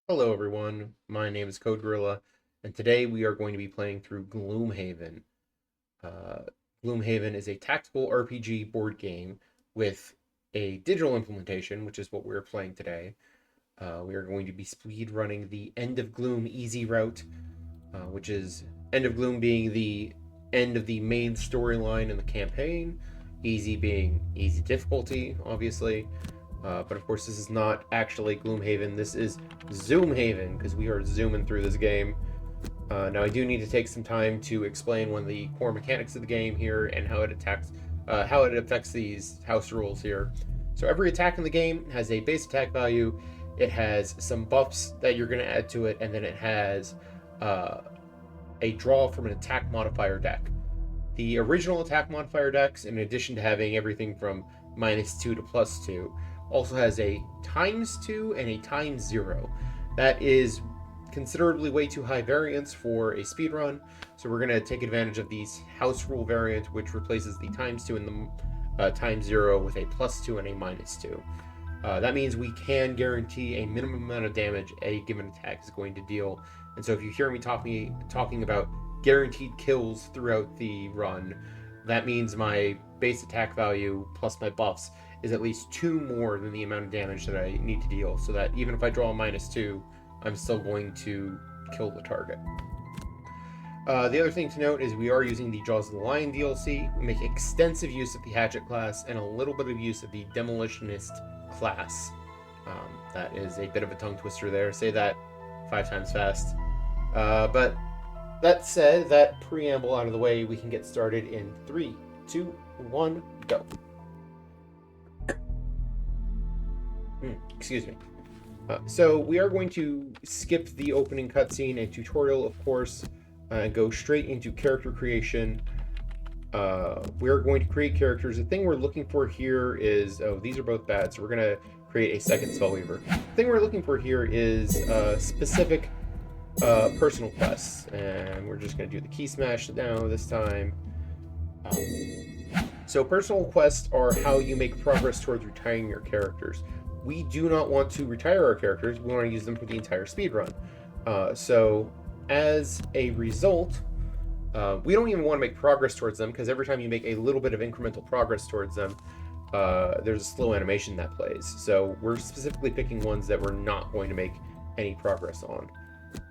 Hello everyone, my name is Code Gorilla, and today we are going to be playing through Gloomhaven. Uh, Gloomhaven is a tactical RPG board game with a digital implementation, which is what we're playing today. We are going to be speed running the End of Gloom easy route, which is End of Gloom being the end of the main storyline in the campaign, easy being easy difficulty, obviously. But of course, this is not actually Gloomhaven. This is Zoomhaven, because we are zooming through this game. Now, I do need to take some time to explain one of the core mechanics of the game here and how it affects these house rules here. So every attack in the game has a base attack value. It has some buffs that you're going to add to it, and then it has a draw from an attack modifier deck. The original attack modifier decks, in addition to having everything from -2 to +2, also has a ×2 and a ×0. That is considerably way too high variance for a speedrun, so we're going to take advantage of the house rule variant, which replaces the ×2 and the ×0 with a +2 and a -2. That means we can guarantee a minimum amount of damage a given attack is going to deal. And so if you hear me talking about guaranteed kills throughout the run, that means my base attack value plus my buffs is at least 2 more than the amount of damage that I need to deal, so that even if I draw a -2, I'm still going to kill the target. The other thing to note is we are using the Jaws of the Lion DLC. We make extensive use of the Hatchet class and a little bit of use of the Demolitionist class. That is a bit of a tongue twister there. Say that 5 times fast. But that said, that preamble out of the way, we can get started in 3, 2, 1, go. Excuse me. So we are going to skip the opening cutscene and tutorial, of course, and go straight into character creation. We're going to create characters. The thing we're looking for here is, these are both bad, so we're going to create a second Spellweaver. The thing we're looking for here is specific personal quests, and we're just going to do the key smash now this time. So personal quests are how you make progress towards retiring your characters. We do not want to retire our characters, we want to use them for the entire speedrun. So as a result, we don't even want to make progress towards them, because every time you make a little bit of incremental progress towards them, there's a slow animation that plays. So we're specifically picking ones that we're not going to make any progress on.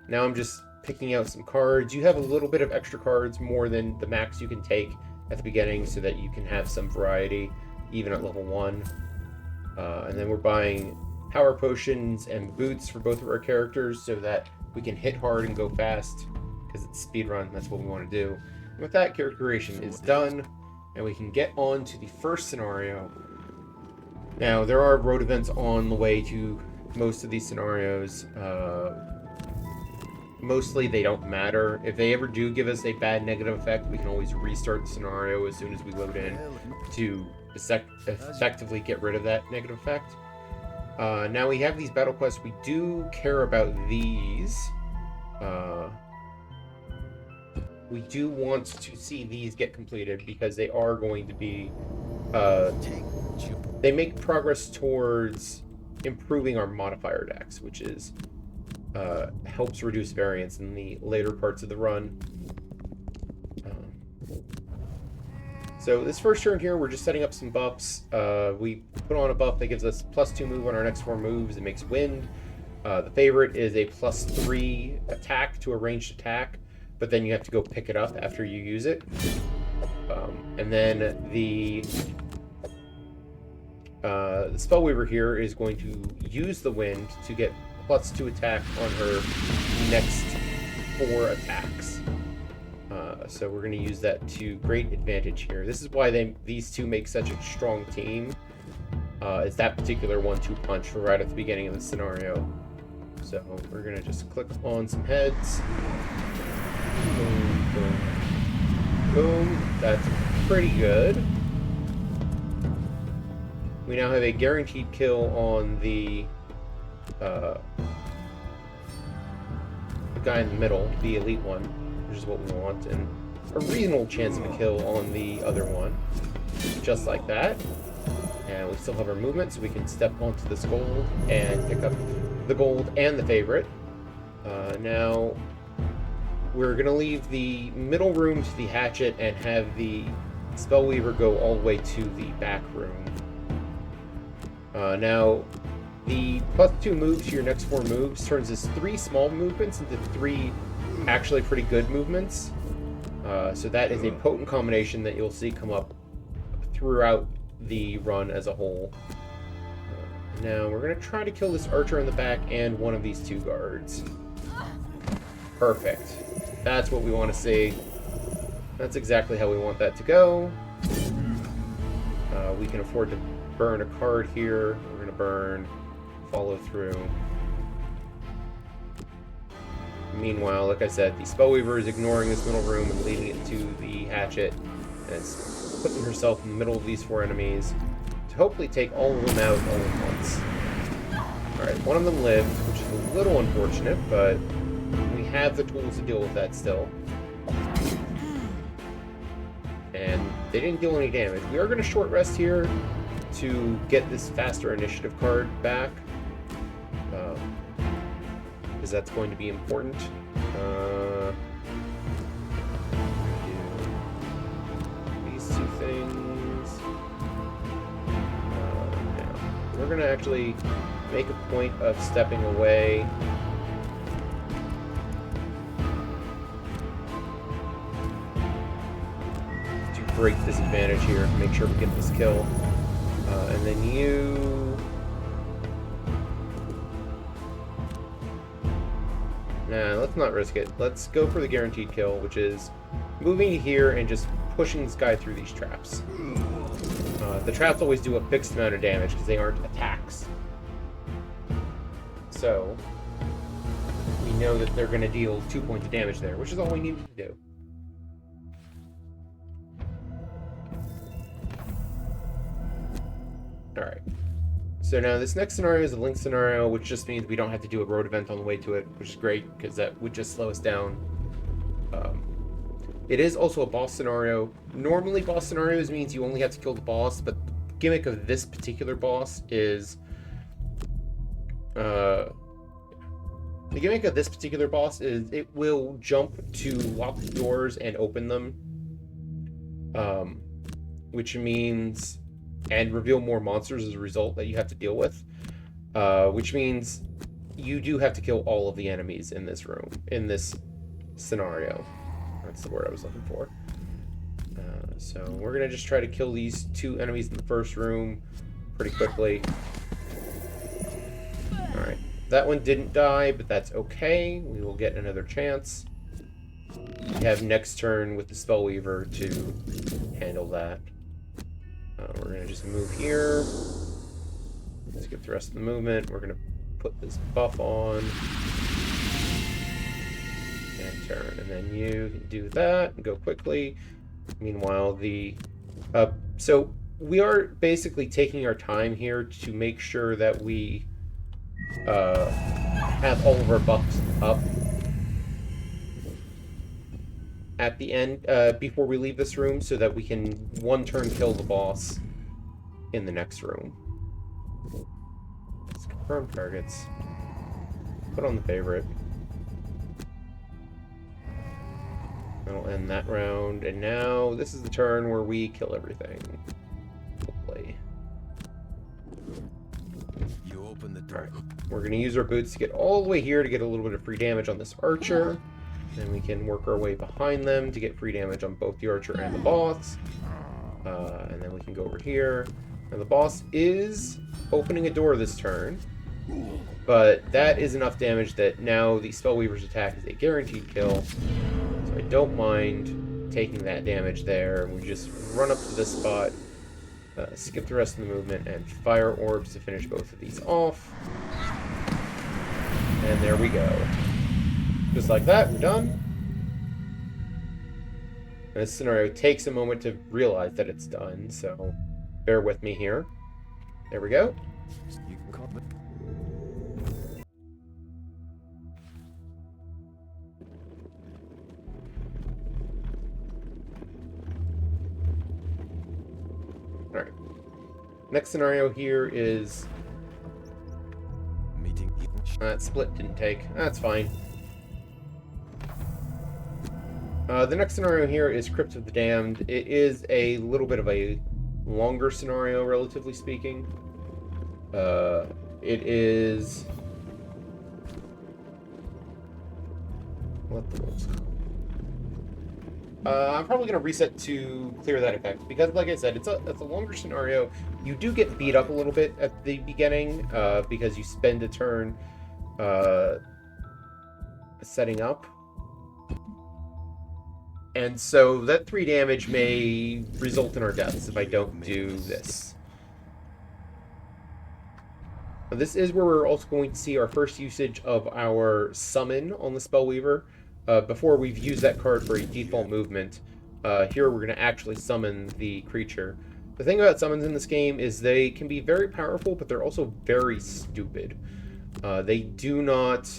Now I'm just picking out some cards. You have a little bit of extra cards, more than the max you can take at the beginning, so that you can have some variety, even at level 1. And then we're buying power potions and boots for both of our characters so that we can hit hard and go fast, because it's speedrun, that's what we want to do. And with that, character creation is done, and we can get on to the first scenario. Now, there are road events on the way to most of these scenarios. Mostly they don't matter. If they ever do give us a bad negative effect, we can always restart the scenario as soon as we load in to effectively get rid of that negative effect. Now we have these battle quests. We do care about these. We do want to see these get completed, because they are going to be they make progress towards improving our modifier decks, which is helps reduce variance in the later parts of the run. So this first turn here, we're just setting up some buffs. We put on a buff that gives us +2 move on our next 4 moves. It makes wind. The favorite is a +3 attack to a ranged attack, but then you have to go pick it up after you use it. And then the Spellweaver here is going to use the wind to get +2 attack on her next 4 attacks. So we're going to use that to great advantage here. This is why these two make such a strong team. Is that particular 1-2 punch right at the beginning of the scenario. So we're going to just click on some heads. Boom, boom, boom. That's pretty good. We now have a guaranteed kill on the guy in the middle, the elite one, which is what we want, and a reasonable chance of a kill on the other one, just like that. And we still have our movement, so we can step onto this gold and pick up the gold and the favorite. Now, we're going to leave the middle room to the hatchet and have the Spellweaver go all the way to the back room. Now, the +2 moves to your next 4 moves turns this 3 small movements into 3 actually pretty good movements. So that is a potent combination that you'll see come up throughout the run as a whole. Now, we're going to try to kill this archer in the back and one of these 2 guards. Perfect. That's what we want to see. That's exactly how we want that to go. We can afford to burn a card here. We're going to burn follow through. Meanwhile, like I said, the Spellweaver is ignoring this middle room and leading it to the hatchet. And it's putting herself in the middle of these 4 enemies to hopefully take all of them out all at once. Alright, one of them lived, which is a little unfortunate, but we have the tools to deal with that still. And they didn't deal any damage. We are going to short rest here to get this faster initiative card back. Because that's going to be important. These 2 things. Yeah. We're going to actually make a point of stepping away. To break this advantage here, make sure we get this kill. And then you... Nah, let's not risk it. Let's go for the guaranteed kill, which is moving here and just pushing this guy through these traps. The traps always do a fixed amount of damage because they aren't attacks. So, we know that they're going to deal 2 points of damage there, which is all we needed to do. Alright. So now this next scenario is a link scenario, which just means we don't have to do a road event on the way to it, which is great, because that would just slow us down. It is also a boss scenario. Normally boss scenarios means you only have to kill the boss, but the gimmick of this particular boss is... the gimmick of this particular boss is it will jump to locked doors and open them. Which means... and reveal more monsters as a result that you have to deal with. Which means you do have to kill all of the enemies in this room, in this scenario. That's the word I was looking for. So we're going to just try to kill these 2 enemies in the first room pretty quickly. Alright, that one didn't die, but that's okay. We will get another chance. We have next turn with the Spellweaver to handle that. We're going to just move here. Let's get the rest of the movement. We're going to put this buff on. And turn. And then you can do that and go quickly. Meanwhile, the... so we are basically taking our time here to make sure that we have all of our buffs up at the end, before we leave this room, so that we can 1 turn kill the boss in the next room. Let's confirm targets. Put on the favorite. That'll end that round, and now this is the turn where we kill everything. Hopefully. You open the door. Right. We're going to use our boots to get all the way here to get a little bit of free damage on this archer. Then we can work our way behind them to get free damage on both the archer and the boss. And then we can go over here. Now the boss is opening a door this turn. But that is enough damage that now the Spellweaver's attack is a guaranteed kill. So I don't mind taking that damage there. We just run up to this spot, skip the rest of the movement, and fire orbs to finish both of these off. And there we go. Just like that, we're done. And this scenario takes a moment to realize that it's done, so bear with me here. There we go. You can call me. Alright. Next scenario here is... Meeting. That split didn't take. That's fine. The next scenario here is Crypt of the Damned. It is a little bit of a longer scenario, relatively speaking. It is... What the world's called? I'm probably going to reset to clear that effect, because like I said, it's a longer scenario. You do get beat up a little bit at the beginning, because you spend a turn setting up. And so that 3 damage may result in our deaths if I don't do this. Now, this is where we're also going to see our first usage of our summon on the Spellweaver. Before we've used that card for a default movement, here we're going to actually summon the creature. The thing about summons in this game is they can be very powerful, but they're also very stupid. They do not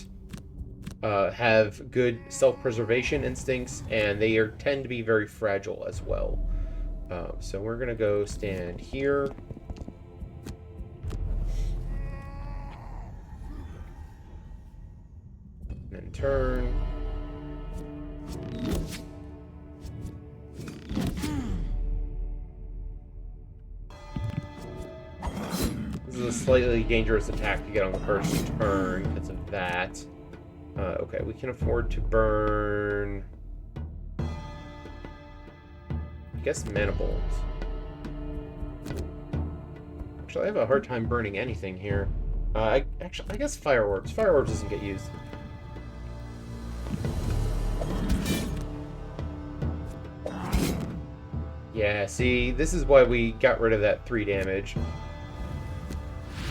have good self-preservation instincts, and they tend to be very fragile as well. So we're going to go stand here. And turn. This is a slightly dangerous attack to get on the first turn because of that. Okay, we can afford to burn... I guess Mana Bolt. Actually, I have a hard time burning anything here. I guess Fire Orbs. Fire Orbs doesn't get used. Yeah, see, this is why we got rid of that 3 damage.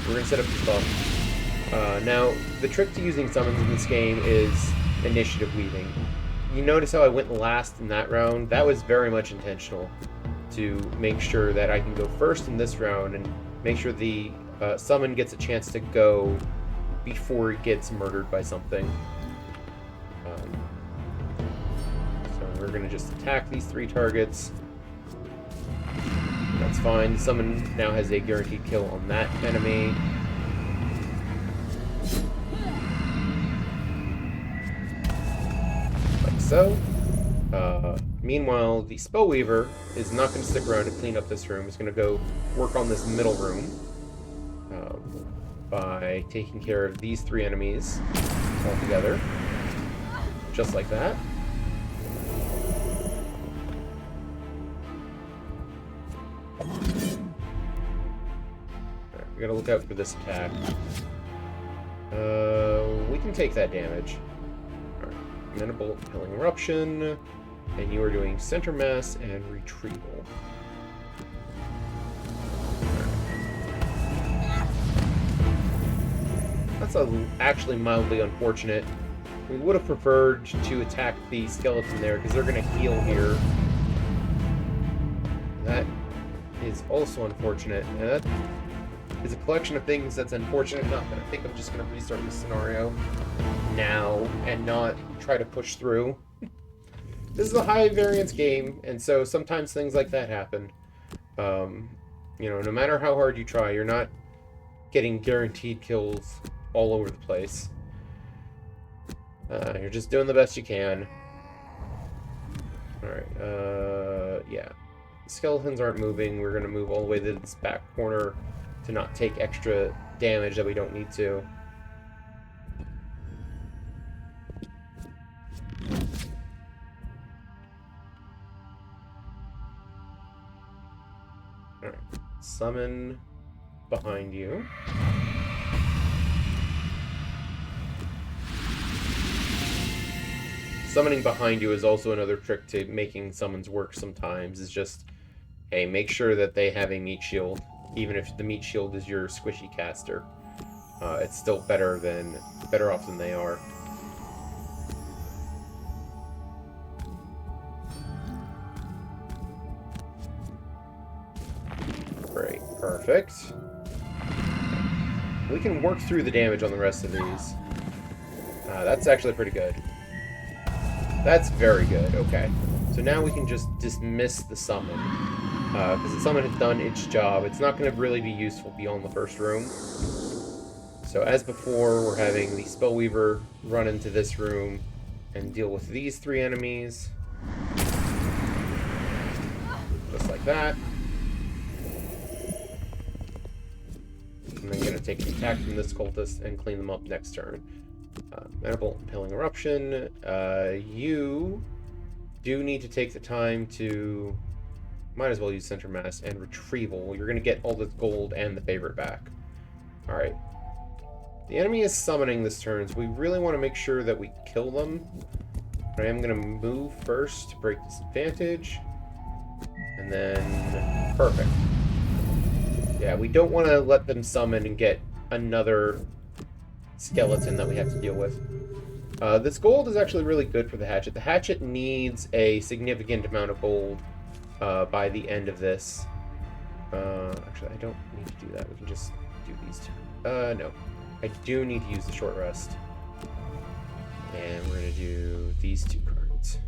We're gonna set up the buff. Now, the trick to using summons in this game is initiative weaving. You notice how I went last in that round? That was very much intentional to make sure that I can go first in this round and make sure the summon gets a chance to go before it gets murdered by something. So we're going to just attack these 3 targets. That's fine. The summon now has a guaranteed kill on that enemy. Like so. Meanwhile, the Spellweaver is not going to stick around to clean up this room. It's going to go work on this middle room by taking care of these 3 enemies all together. Just like that. We gotta look out for this attack. We can take that damage. Alright. Mana Bolt, Killing Eruption. And you are doing Center Mass and Retrieval. That's actually mildly unfortunate. We would have preferred to attack the skeleton there, because they're going to heal here. That is also unfortunate. And that is a collection of things that's unfortunate enough that I think I'm just going to restart this scenario now and not try to push through. This is a high variance game, and so sometimes things like that happen. You know, no matter how hard you try, you're not getting guaranteed kills all over the place. You're just doing the best you can. Alright, yeah. The skeletons aren't moving. We're going to move all the way to this back corner to not take extra damage that we don't need to. Alright. Summon behind you. Summoning behind you is also another trick to making summons work sometimes, is just, hey, make sure that they have a meat shield. Even if the meat shield is your squishy caster. It's still better off than they are. Great, perfect. We can work through the damage on the rest of these. That's actually pretty good. That's very good, okay. So now we can just dismiss the summon. Because the summon has done its job. It's not going to really be useful beyond the first room. So as before, we're having the Spellweaver run into this room and deal with these 3 enemies. Just like that. And then going to take an attack from this cultist and clean them up next turn. Manifold Impelling Eruption. You do need to take the time to... Might as well use Center Mass and Retrieval. You're going to get all the gold and the favorite back. Alright. The enemy is summoning this turn, so we really want to make sure that we kill them. But I am going to move first to break this advantage. And then... Perfect. Yeah, we don't want to let them summon and get another skeleton that we have to deal with. This gold is actually really good for the hatchet. The hatchet needs a significant amount of gold by the end of this. Actually, I don't need to do that. We can just do these 2. No. I do need to use the short rest. And we're going to do these 2 cards.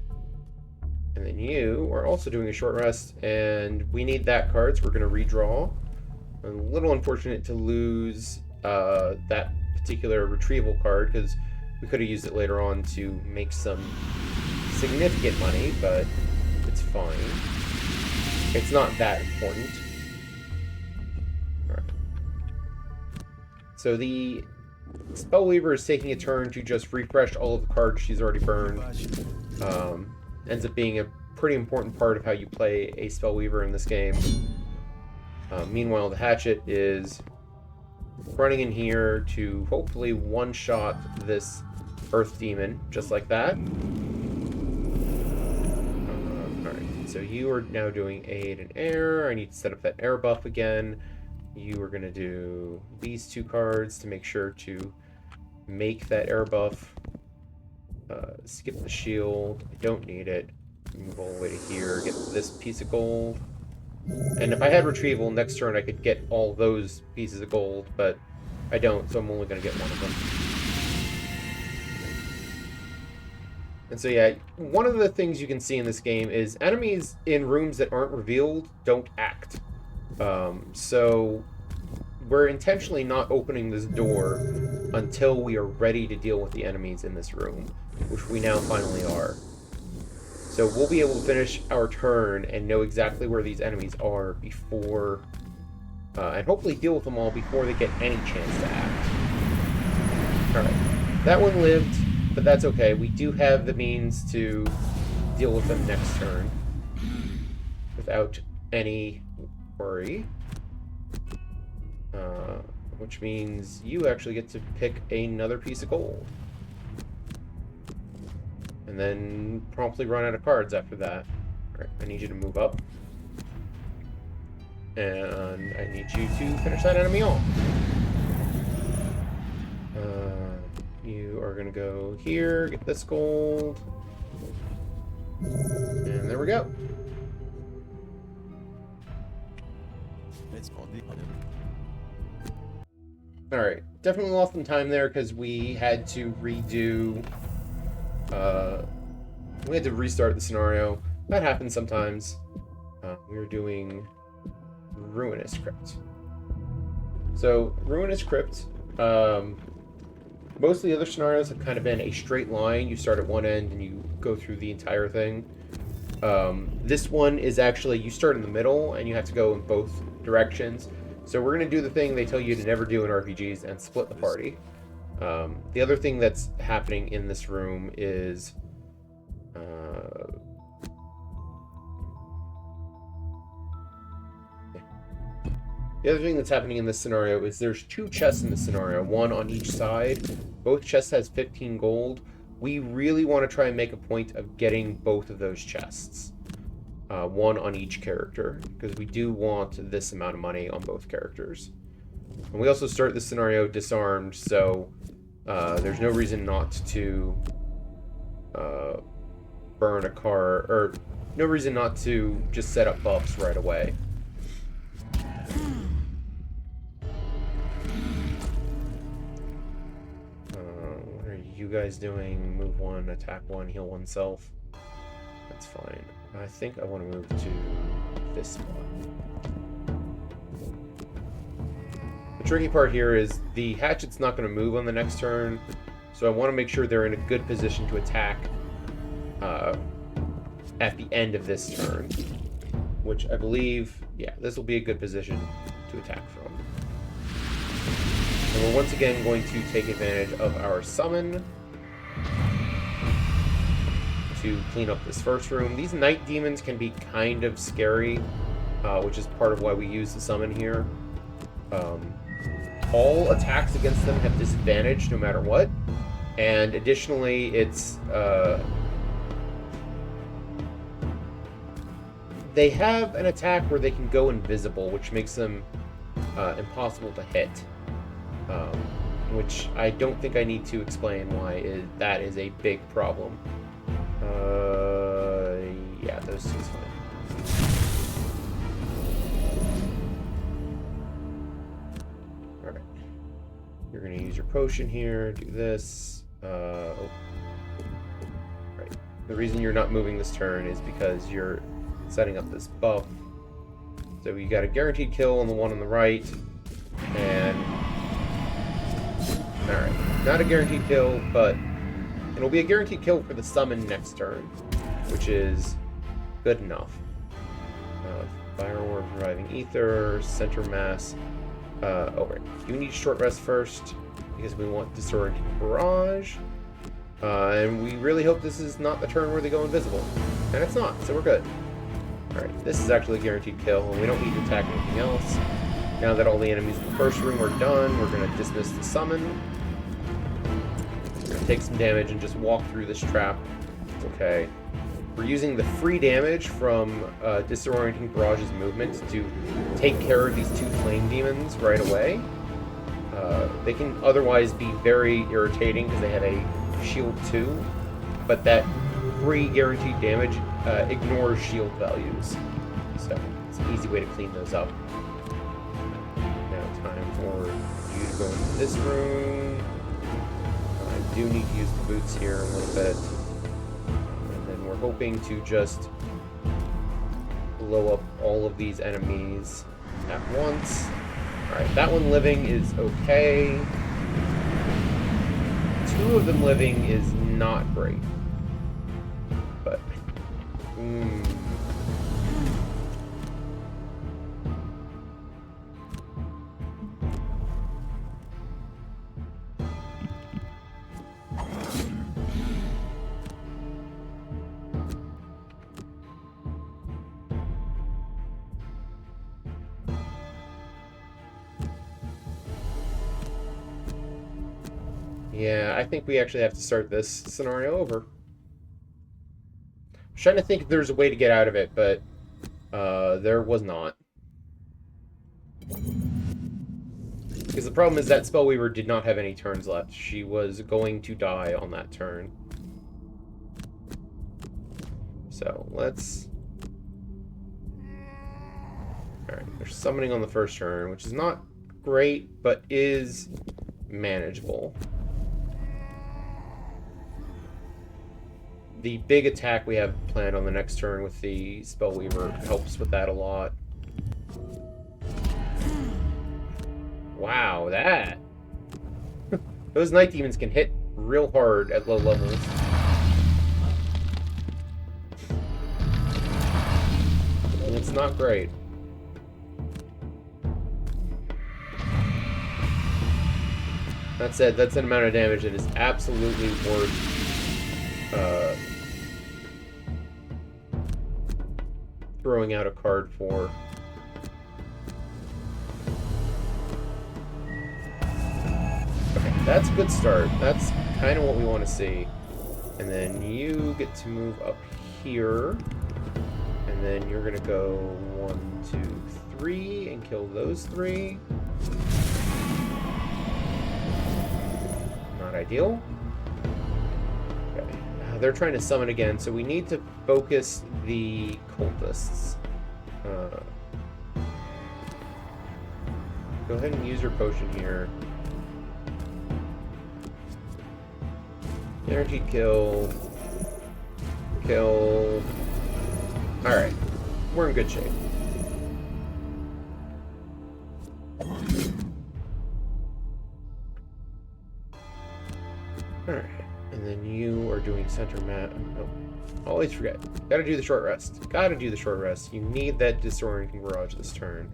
And then you are also doing a short rest, and we need that card, so we're going to redraw. A little unfortunate to lose that particular retrieval card, because we could have used it later on to make some significant money, but it's fine. It's not that important. Alright. So the Spellweaver is taking a turn to just refresh all of the cards she's already burned. Ends up being a pretty important part of how you play a Spellweaver in this game. Meanwhile, the hatchet is running in here to hopefully one-shot this Earth Demon, just like that. Alright, so you are now doing aid and air. I need to set up that air buff again. You are going to do these 2 cards to make sure to make that air buff. Skip the shield. I don't need it. Move all the way to here. Get this piece of gold. And if I had retrieval, next turn I could get all those pieces of gold, but I don't, so I'm only going to get one of them. And so yeah, one of the things you can see in this game is enemies in rooms that aren't revealed don't act. So we're intentionally not opening this door until we are ready to deal with the enemies in this room, which we now finally are. So we'll be able to finish our turn and know exactly where these enemies are before, and hopefully deal with them all before they get any chance to act. Alright, that one lived, but that's okay. We do have the means to deal with them next turn without any worry. Which means you actually get to pick another piece of gold. And then promptly run out of cards after that. Alright, I need you to move up. And I need you to finish that enemy off. You are going to go here, get this gold. And there we go. Alright, definitely lost some time there because we had to redo... we had to restart the scenario. That happens sometimes. We were doing Ruinous Crypt. So, Ruinous Crypt, most of the other scenarios have kind of been a straight line. You start at one end and you go through the entire thing. This one is actually, you start in the middle and you have to go in both directions. So we're going to do the thing they tell you to never do in RPGs and split the party. The other thing that's happening in this room is... The other thing that's happening in this scenario is there's 2 chests in this scenario, one on each side. Both chests has 15 gold. We really want to try and make a point of getting both of those chests. One on each character, because we do want this amount of money on both characters. And we also start this scenario disarmed, so there's no reason not to burn a car, or no reason not to just set up buffs right away. What are you guys doing? Move 1, attack 1, heal 1 self. That's fine. I think I want to move to this one. tricky part here is the hatchet's not going to move on the next turn, so I want to make sure they're in a good position to attack at the end of this turn, which I believe, yeah, this will be a good position to attack from. And we're once again going to take advantage of our summon to clean up this first room. These night demons can be kind of scary, which is part of why we use the summon here. All attacks against them have disadvantage no matter what, and additionally it's they have an attack where they can go invisible, which makes them impossible to hit, which I don't think I need to explain why that is a big problem. Yeah, those two is fine. Alright. You're going to use your potion here, do this. Oh. Right. The reason you're not moving this turn is because you're setting up this buff. So you got a guaranteed kill on the one on the right, and alright, not a guaranteed kill, but it'll be a guaranteed kill for the summon next turn, which is good enough. Fire Orb, Reviving Ether, Center Mass. Oh right, you need short rest first because we want Disorienting Barrage, and we really hope this is not the turn where they go invisible, and it's not, so we're good. Alright, this is actually a guaranteed kill, and we don't need to attack anything else. Now that all the enemies in the first room are done, we're going to dismiss the summon. We're going to take some damage and just walk through this trap. Okay. We're using the free damage from Disorienting Barrage's movement to take care of these two flame demons right away. They can otherwise be very irritating because they have a shield 2, but that free guaranteed damage ignores shield values, so it's an easy way to clean those up. Now time for you to go into this room. I do need to use the boots here a little bit, and then we're hoping to just blow up all of these enemies at once. Alright, that one living is okay. 2 of them living is not great. But yeah, I think we actually have to start this scenario over. I'm trying to think if there's a way to get out of it, but there was not. Because the problem is that Spellweaver did not have any turns left. She was going to die on that turn. So, let's... Alright, they're summoning on the first turn, which is not great, but is manageable. The big attack we have planned on the next turn with the Spellweaver helps with that a lot. Wow, that! Those Night Demons can hit real hard at low levels. And it's not great. That said, that's an amount of damage that is absolutely worth throwing out a card for. Okay, that's a good start. That's kind of what we want to see. And then you get to move up here. And then you're going to go 1, 2, 3 and kill those 3. Not ideal. Okay. They're trying to summon again, so we need to focus the cultists. Go ahead and use your potion here. Guaranteed kill. Kill. Alright. We're in good shape. center map. Oh, always forget. Gotta do the short rest. Gotta do the short rest. You need that disorienting barrage this turn.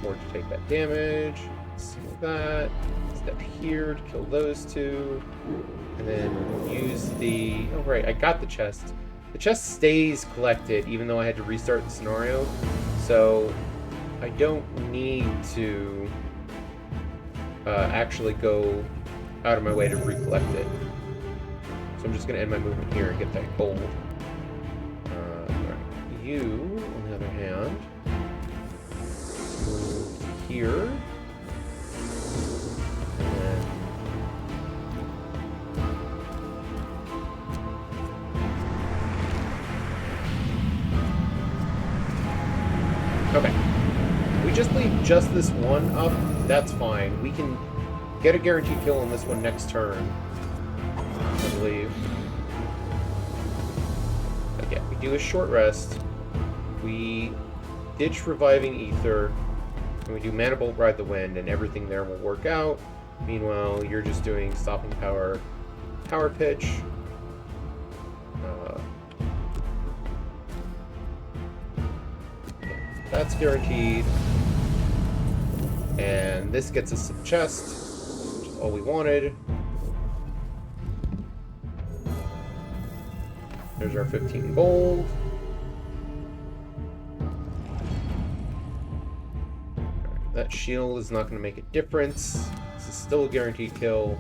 Or to take that damage. Seal that. Step here to kill those two. And then use the... Oh, right. I got the chest. The chest stays collected even though I had to restart the scenario. So I don't need to actually go out of my way to recollect it. So I'm just going to end my movement here and get that gold. Right. You, on the other hand, move here. And then okay. We just leave just this one up. That's fine. We can get a guaranteed kill on this one next turn, I believe. Okay, we do a short rest. We ditch Reviving Ether. And we do Mana Bolt, Ride the Wind, and everything there will work out. Meanwhile, you're just doing Stopping Power, Power Pitch. That's guaranteed. And this gets us to the chest, which is all we wanted. There's our 15 gold. That shield is not going to make a difference. This is still a guaranteed kill.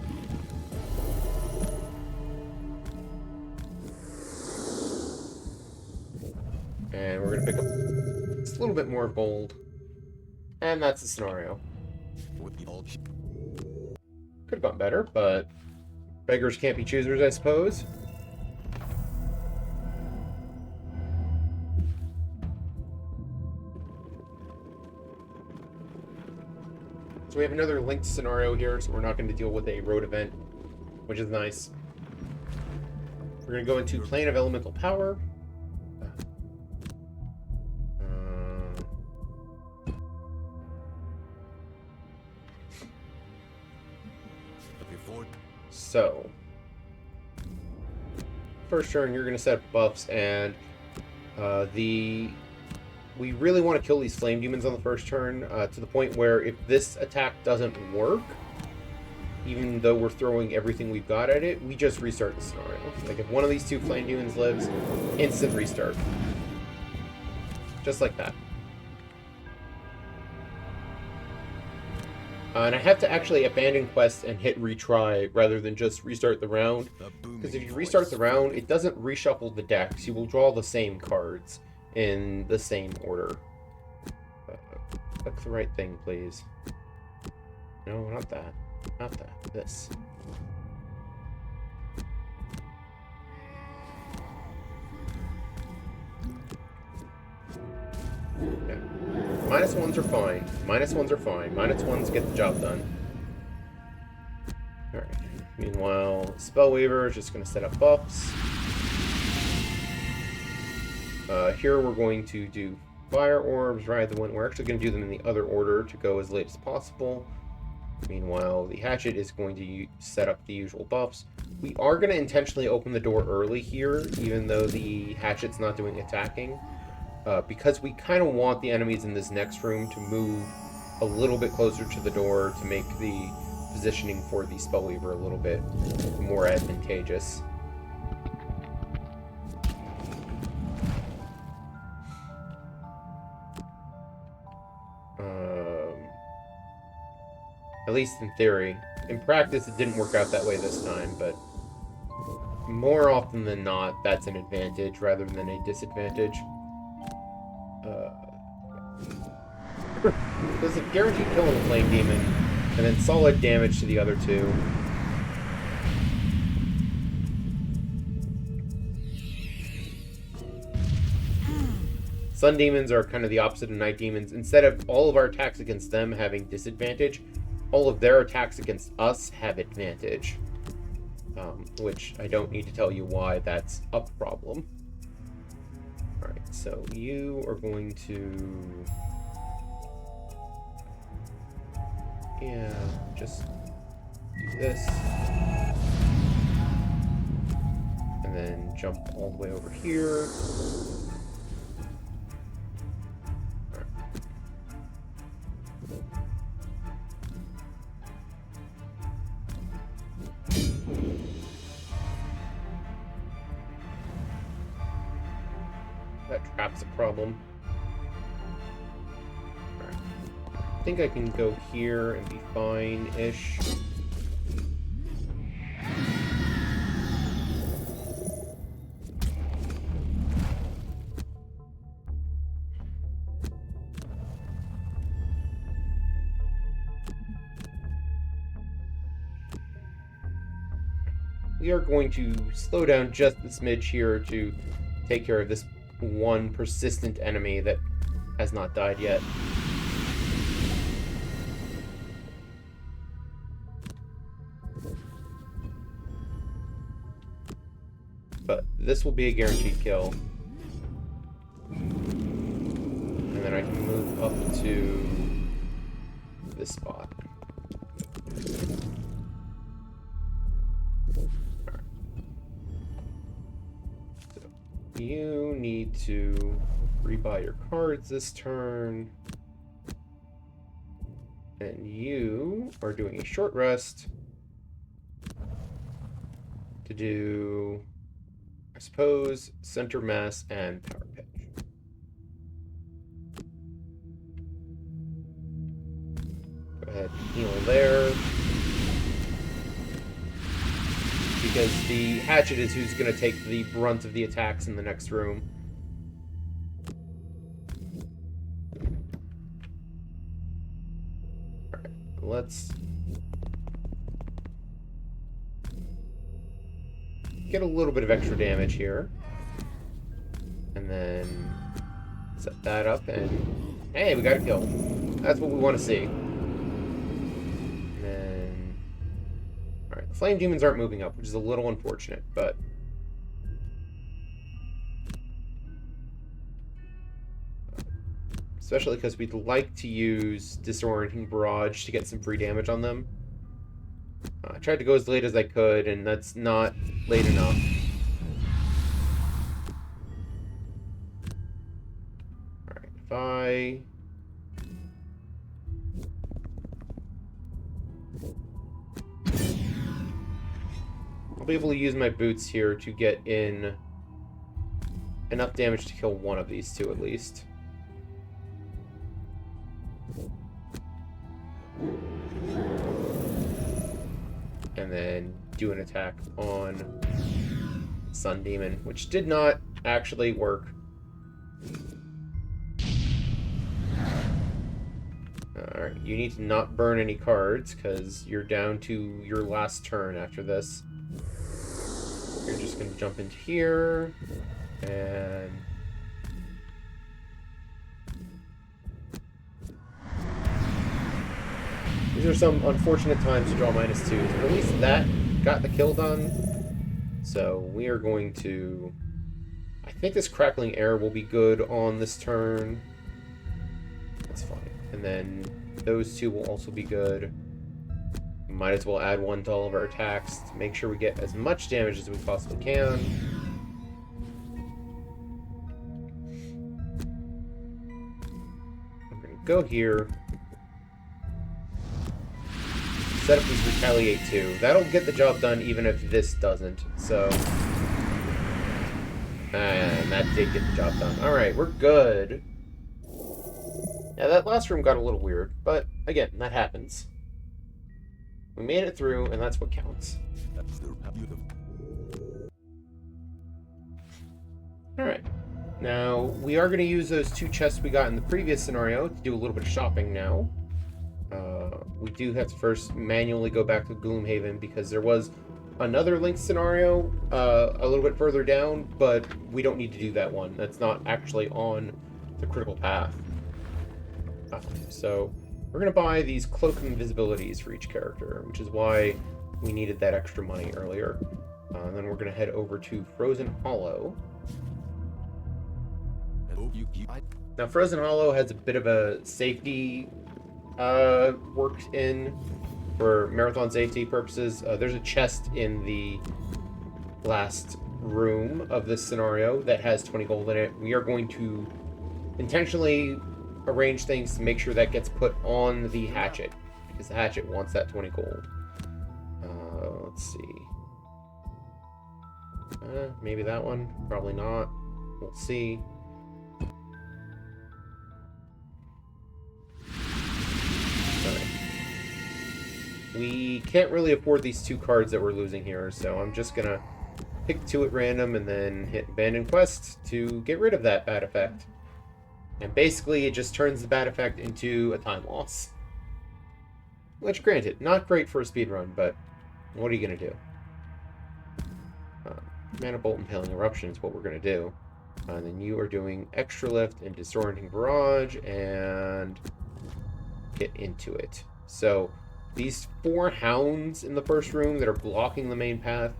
And we're going to pick up just a little bit more gold. And that's the scenario. Could have gone better, but beggars can't be choosers, I suppose. So we have another linked scenario here, so we're not going to deal with a road event, which is nice. We're going to go into Plane of Elemental Power. So, first turn, you're going to set up buffs, and we really want to kill these flame demons on the first turn, to the point where if this attack doesn't work, even though we're throwing everything we've got at it, we just restart the scenario. Like, if one of these two flame demons lives, instant restart. Just like that. And I have to actually abandon quests and hit retry rather than just restart the round. Because if you restart the round, it doesn't reshuffle the decks. You will draw the same cards in the same order. Click the right thing, please. No, not that. Not that. This. Okay. Minus ones are fine. Minus ones are fine. Minus ones get the job done. Alright. Meanwhile, Spellweaver is just going to set up buffs. Here we're going to do Fire Orbs, Ride the Wind. We're actually going to do them in the other order to go as late as possible. Meanwhile, the Hatchet is going to set up the usual buffs. We are going to intentionally open the door early here, even though the Hatchet's not doing attacking. Because we kind of want the enemies in this next room to move a little bit closer to the door to make the positioning for the Spellweaver a little bit more advantageous. At least in theory. In practice, it didn't work out that way this time, but more often than not, that's an advantage rather than a disadvantage. There's a guaranteed kill on the Flame Demon, and then solid damage to the other two. Sun Demons are kind of the opposite of Night Demons. Instead of all of our attacks against them having disadvantage, all of their attacks against us have advantage. Which I don't need to tell you why that's a problem. Alright, so you are going to... Yeah, just do this. And then jump all the way over here. Alright. That trap's a problem. Alright. I think I can go here and be fine-ish. We are going to slow down just a smidge here to take care of this one persistent enemy that has not died yet. But this will be a guaranteed kill. And then I can move up to this spot. You need to rebuy your cards this turn. And you are doing a short rest to do, I suppose, center mass and power pitch. Go ahead and heal there. Because the hatchet is who's going to take the brunt of the attacks in the next room. Alright, let's get a little bit of extra damage here. And then set that up and... Hey, we got a kill. That's what we want to see. Flame demons aren't moving up, which is a little unfortunate, but... Especially because we'd like to use Disorienting Barrage to get some free damage on them. I tried to go as late as I could, and that's not late enough. Alright, if I... I'll be able to use my boots here to get in enough damage to kill one of these two at least. And then do an attack on Sun Demon, which did not actually work. Alright, you need to not burn any cards because you're down to your last turn after this. You're just going to jump into here, and... These are some unfortunate times to draw -2s, but at least that got the kill done. So we are going to... I think this Crackling Air will be good on this turn. That's fine. And then those two will also be good. Might as well add one to all of our attacks to make sure we get as much damage as we possibly can. I'm going to go here. Set up these Retaliate 2. That'll get the job done even if this doesn't. So... And that did get the job done. Alright, we're good. Yeah, that last room got a little weird. But, again, that happens. We made it through, and that's what counts. Alright. Now, we are going to use those 2 chests we got in the previous scenario to do a little bit of shopping now. We do have to first manually go back to Gloomhaven because there was another Link scenario a little bit further down, but we don't need to do that one. That's not actually on the critical path. So we're going to buy these Cloak of Invisibilities for each character, which is why we needed that extra money earlier. And then we're going to head over to Frozen Hollow. Now, Frozen Hollow has a bit of a safety worked in for marathon safety purposes. There's a chest in the last room of this scenario that has 20 gold in it. We are going to intentionally arrange things to make sure that gets put on the hatchet, because the hatchet wants that 20 gold. Let's see. Maybe that one. Probably not. We'll see. Alright. We can't really afford these 2 cards that we're losing here, so I'm just gonna pick 2 at random and then hit Abandon Quest to get rid of that bad effect. And basically, it just turns the bad effect into a time loss. Which, granted, not great for a speedrun, but what are you going to do? Mana Bolt Impaling Eruption is what we're going to do. And then you are doing Extra Lift and Disorienting Barrage and get into it. So, these 4 hounds in the first room that are blocking the main path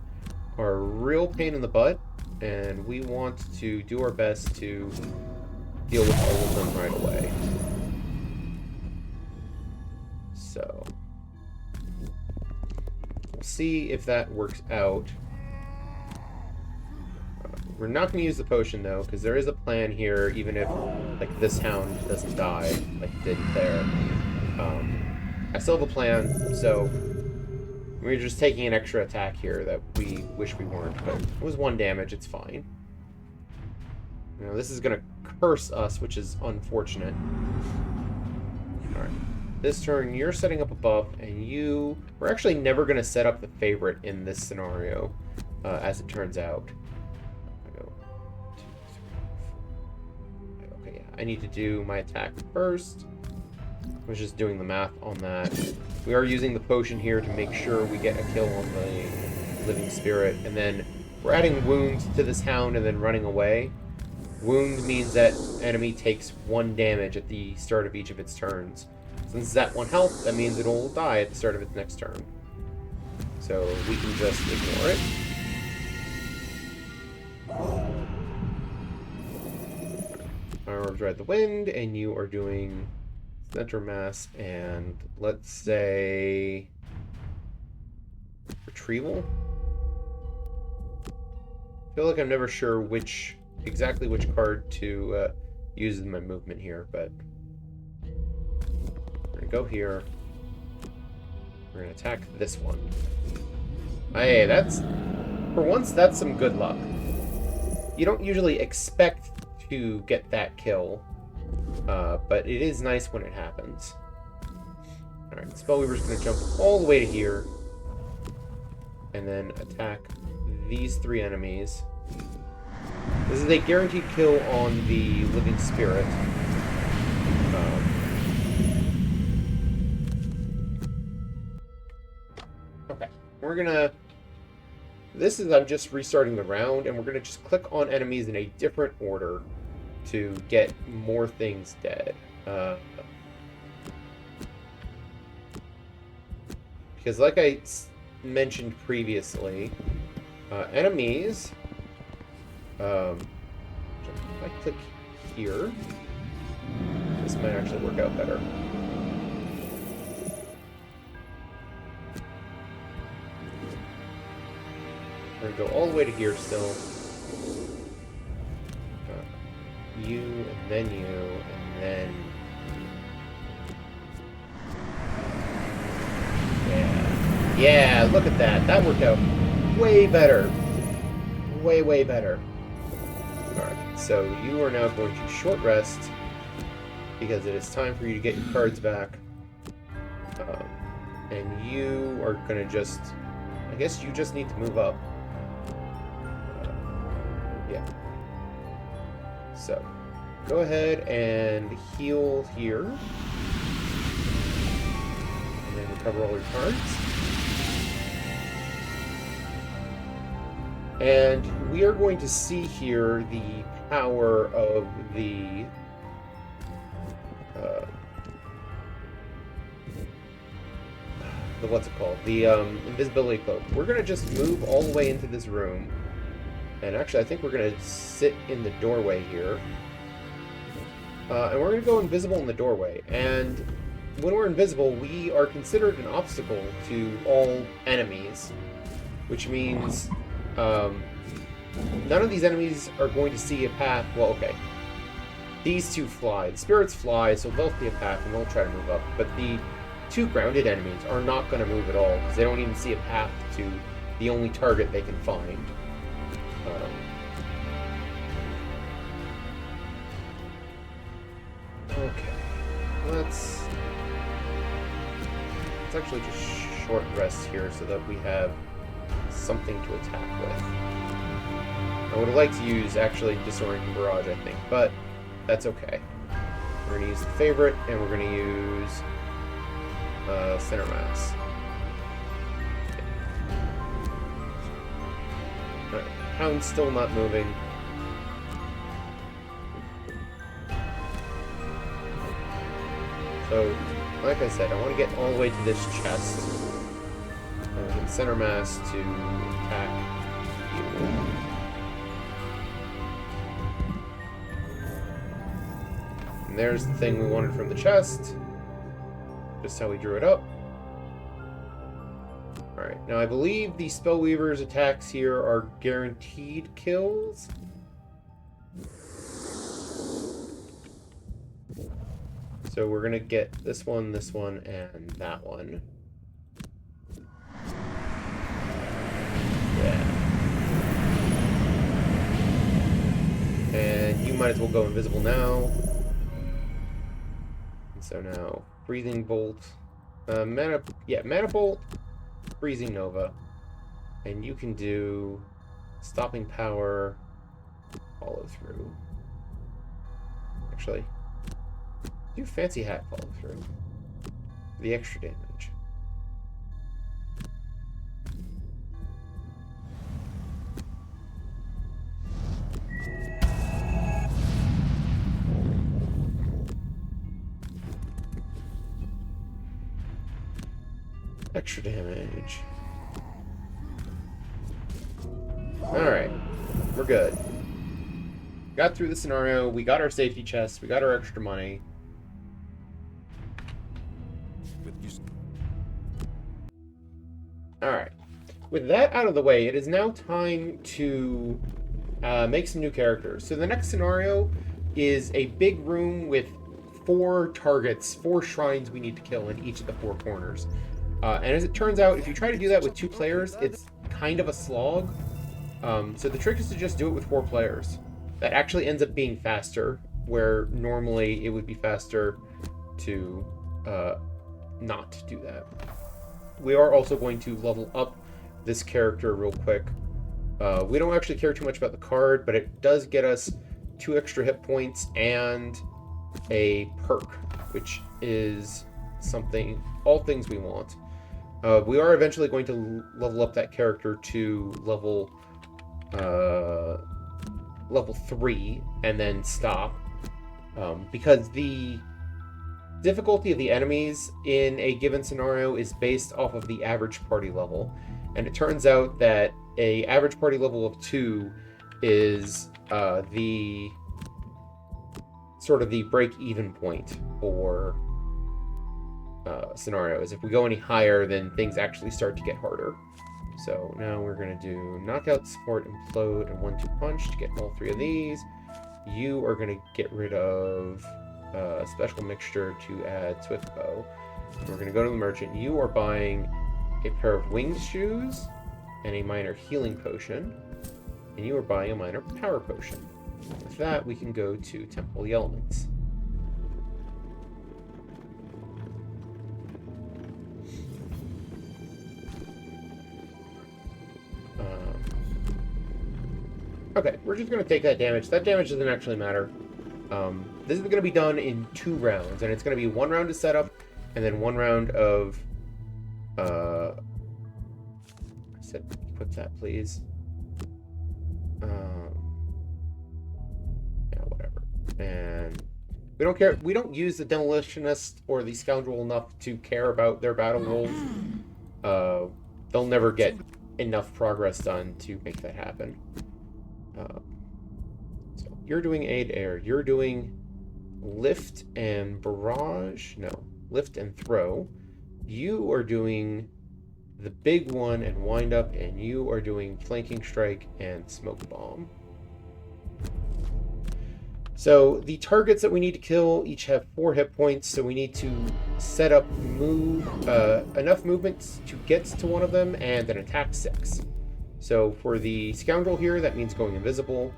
are a real pain in the butt, and we want to do our best to deal with all of them right away. So, we'll see if that works out. We're not going to use the potion, though, because there is a plan here, even if, like, this hound doesn't die, like it didn't there. I still have a plan, so we're just taking an extra attack here that we wish we weren't, but it was 1 damage, it's fine. You know, this is going to curse us, which is unfortunate. Alright. This turn, you're setting up a buff, and we're actually never going to set up the favorite in this scenario, as it turns out. Okay, yeah. I need to do my attack first. I was just doing the math on that. We are using the potion here to make sure we get a kill on the living spirit, and then we're adding wound to this hound and then running away. Wound means that enemy takes 1 damage at the start of each of its turns. Since it's at 1 health, that means it'll die at the start of its next turn. So we can just ignore it. Arms Ride the Wind, and you are doing Center Mass, and let's say Retrieval. I feel like I'm never sure exactly which card to use in my movement here, but we're gonna go here. We're gonna attack this one. Hey, for once, that's some good luck. You don't usually expect to get that kill, but it is nice when it happens. Alright, Spellweaver's gonna jump all the way to here, and then attack these 3 enemies. This is a guaranteed kill on the living spirit. Okay, we're gonna... I'm just restarting the round, and we're gonna just click on enemies in a different order to get more things dead. Because like I mentioned previously, enemies... if I click here, this might actually work out better. We're going to go all the way to here still. You, and then you, and then... Yeah. Yeah, look at that. That worked out way better. Way, way better. Alright, so you are now going to short rest, because it is time for you to get your cards back. And you are going to just... I guess you just need to move up. Yeah. So, go ahead and heal here. And then recover all your cards. And we are going to see here the power of the what's it called? The invisibility cloak. We're going to just move all the way into this room. And actually, I think we're going to sit in the doorway here. And we're going to go invisible in the doorway. And when we're invisible, we are considered an obstacle to all enemies, which means none of these enemies are going to see a path. Well, okay. These two fly. The spirits fly, so they'll see a path and they'll try to move up. But the two grounded enemies are not going to move at all because they don't even see a path to the only target they can find. Okay, let's actually just short rest here so that we have something to attack with. I would have liked to use actually Disorienting Barrage, I think, but that's okay. We're going to use the favorite, and we're going to use Center Mass. Alright, Hound's still not moving. So, like I said, I want to get all the way to this chest. And we can Center Mass to attack you. And there's the thing we wanted from the chest. Just how we drew it up. Alright, now I believe the Spellweaver's attacks here are guaranteed kills. So we're gonna get this one, and that one. Yeah. And you might as well go invisible now. And so now, Breathing Bolt. Mana Bolt, Freezing Nova. And you can do Stopping Power, Follow Through. Actually, do Fancy Hat Follow Through. The extra damage. Extra damage. Alright. We're good. Got through the scenario. We got our safety chest. We got our extra money. Alright. With that out of the way, it is now time to make some new characters. So the next scenario is a big room with 4 targets, 4 shrines we need to kill in each of the 4 corners. And as it turns out, if you try to do that with 2 players, it's kind of a slog. So the trick is to just do it with 4 players. That actually ends up being faster, where normally it would be faster to not do that. We are also going to level up this character real quick. We don't actually care too much about the card, but it does get us 2 extra hit points and a perk, which is something, all things we want. We are eventually going to level up that character to level 3 and then stop, because the difficulty of the enemies in a given scenario is based off of the average party level, and it turns out that a average party level of 2 is the sort of the break-even point for scenarios. If we go any higher, then things actually start to get harder. So now we're going to do Knockout, Support, Implode, and 1-2 Punch to get all 3 of these. You are going to get rid of Special Mixture to add Swift Bow. We're going to go to the merchant. You are buying a pair of winged shoes and a minor healing potion. And you are buying a minor power potion. With that, we can go to Temple of the Elements. Okay, we're just going to take that damage. That damage doesn't actually matter. This is going to be done in 2 rounds, and it's going to be 1 round of setup, and then 1 round of... I said, equip that, please. Yeah, whatever. And we don't care. We don't use the Demolitionist or the Scoundrel enough to care about their battle rolls. They'll never get enough progress done to make that happen. So you're doing Aid Air. You're doing lift and barrage. No, lift and throw. You are doing the big one and wind up, and you are doing flanking strike and smoke bomb. So the targets that we need to kill each have 4 hit points, so we need to set up enough movement to get to one of them and an attack 6. So for the scoundrel here, that means going invisible.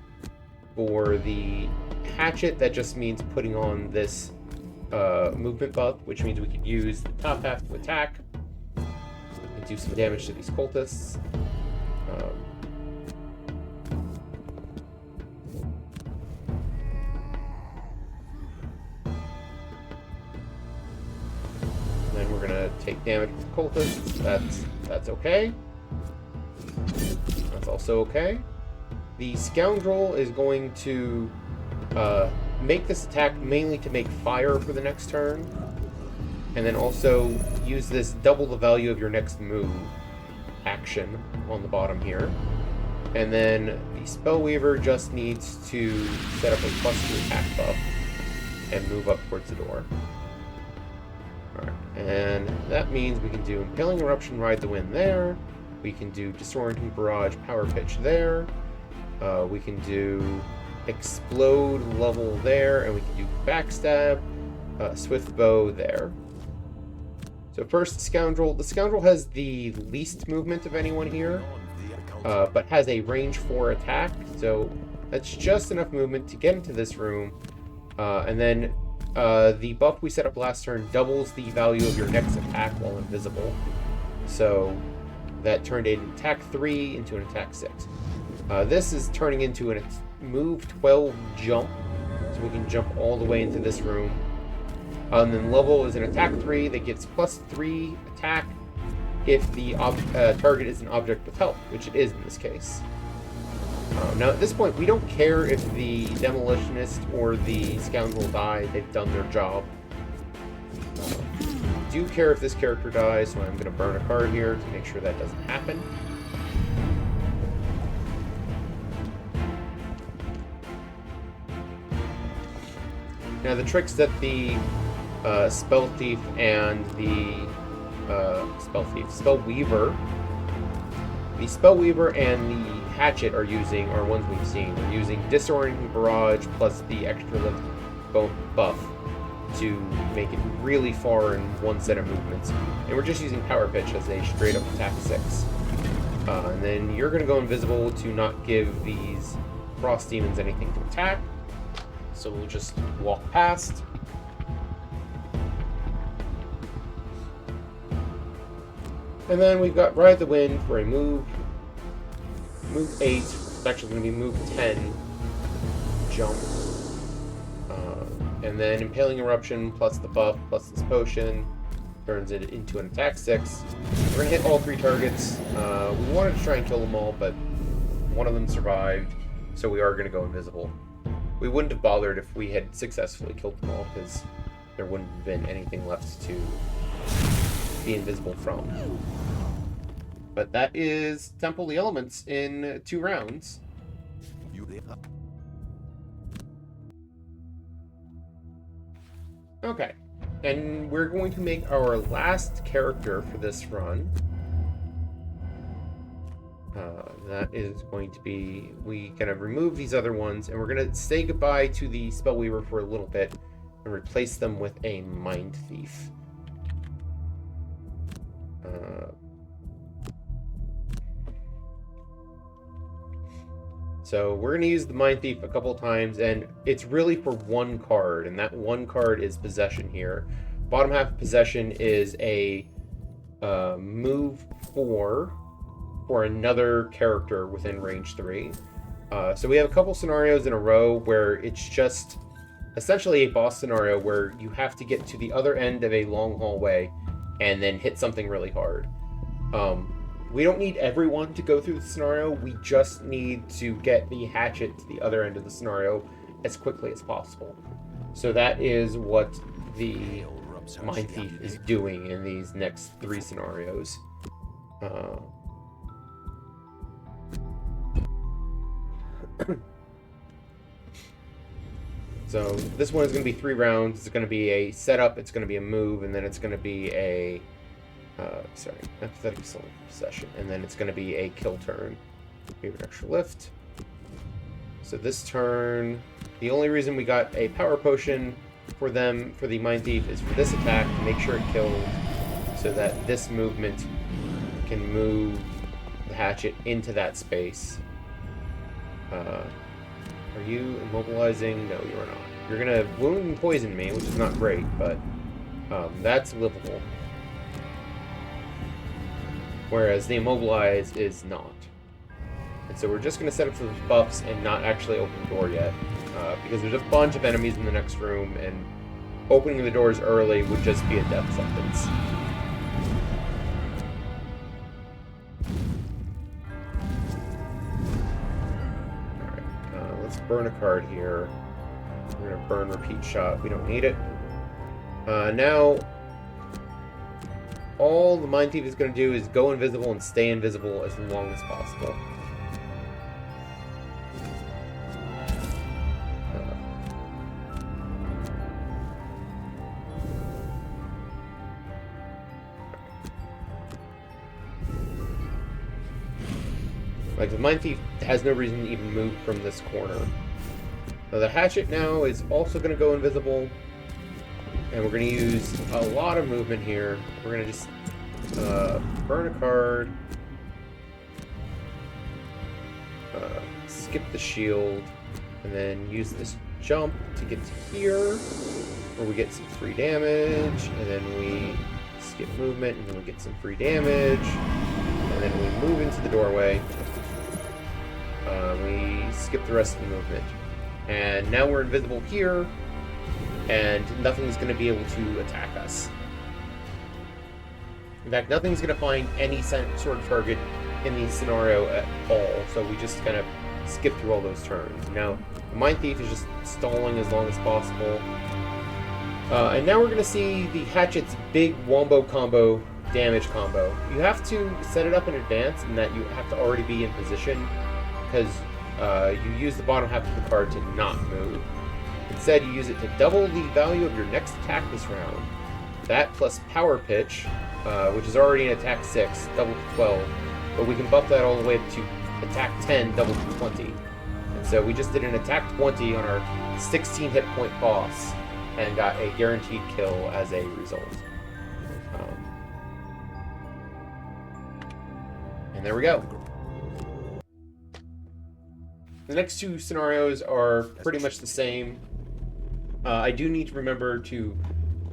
For the hatchet, that just means putting on this movement buff, which means we could use the top half to attack and do some damage to these cultists. Then we're gonna take damage with cultists. That's okay. That's also okay. The scoundrel is going to make this attack mainly to make fire for the next turn, and then also use this double the value of your next move action on the bottom here. And then the Spellweaver just needs to set up a +2 attack buff and move up towards the door. Alright, and that means we can do Impaling Eruption, Ride the Wind there. We can do Disorienting Barrage, Power Pitch there. We can do Explode level there, and we can do Backstab, Swift Bow there. So first, Scoundrel. The Scoundrel has the least movement of anyone here, but has a range 4 attack, so that's just enough movement to get into this room. And then the buff we set up last turn doubles the value of your next attack while invisible. So that turned an attack 3 into an attack 6. This is turning into a move 12 jump, so we can jump all the way into this room. And then level is an attack 3 that gets +3 attack if the target is an object with health, which it is in this case. Now at this point, we don't care if the Demolitionist or the Scoundrel die, they've done their job. Do care if this character dies, so I'm going to burn a card here to make sure that doesn't happen. Now the tricks that the Spell Thief and the Spellweaver and the Hatchet are using are ones we've seen. We're using Disorienting Barrage plus the extra lift buff to make it really far in one set of movements. And we're just using Power Pitch as a straight up attack 6. And then you're going to go invisible to not give these Frost Demons anything to attack. So we'll just walk past. And then we've got Ride the Wind for a move 8. It's actually going to be move 10 jump. And then Impaling Eruption plus the buff plus this potion turns it into an attack 6. We're going to hit all 3 targets. We wanted to try and kill them all, but one of them survived, so we are going to go invisible. We wouldn't have bothered if we had successfully killed them all, because there wouldn't have been anything left to be invisible from. But that is Temple the Elements in 2 rounds. Okay, and we're going to make our last character for this run. That is going to be, we're going to remove these other ones, and we're going to say goodbye to the Spellweaver for a little bit and replace them with a Mind Thief. So we're going to use the Mind Thief a couple times, and it's really for one card, and that one card is Possession here. Bottom half of Possession is a move 4 for another character within range 3. So we have a couple scenarios in a row where it's just essentially a boss scenario where you have to get to the other end of a long hallway and then hit something really hard. We don't need everyone to go through the scenario, we just need to get the hatchet to the other end of the scenario as quickly as possible. So that is what the Mind Thief is doing in these next 3 scenarios. So this one is going to be 3 rounds. It's going to be a setup, it's going to be a move, and then it's going to be a empathetic session, and then it's going to be a kill turn. Favorite extra lift. So this turn, the only reason we got a power potion for them, for the Mind Thief, is for this attack to make sure it kills, so that this movement can move the hatchet into that space. Are you immobilizing? No, you are not. You're gonna wound and poison me, which is not great, but that's livable. Whereas the immobilize is not. And so we're just gonna set up those buffs and not actually open the door yet, because there's a bunch of enemies in the next room, and opening the doors early would just be a death sentence. Let's burn a card here. We're going to burn repeat shot. We don't need it. Now, all the Mind Thief is going to do is go invisible and stay invisible as long as possible. Like, the Mind Thief has no reason to even move from this corner. Now, the hatchet now is also going to go invisible. And we're going to use a lot of movement here. We're going to just burn a card. Skip the shield. And then use this jump to get to here, where we get some free damage. And then we skip movement, and then we get some free damage. And then we move into the doorway. We skip the rest of the movement. And now we're invisible here, and nothing's going to be able to attack us. In fact, nothing's going to find any sort of target in the scenario at all, so we just kind of skip through all those turns. Now, the Mind Thief is just stalling as long as possible. And now we're going to see the Hatchet's big wombo combo damage combo. You have to set it up in advance, in that you have to already be in position, because you use the bottom half of the card to not move. Instead, you use it to double the value of your next attack this round. That plus Power Pitch, which is already an attack 6, double to 12, but we can buff that all the way up to attack 10, double to 20. And so we just did an attack 20 on our 16 hit point boss, and got a guaranteed kill as a result. And there we go. The next two scenarios are pretty much the same. I do need to remember to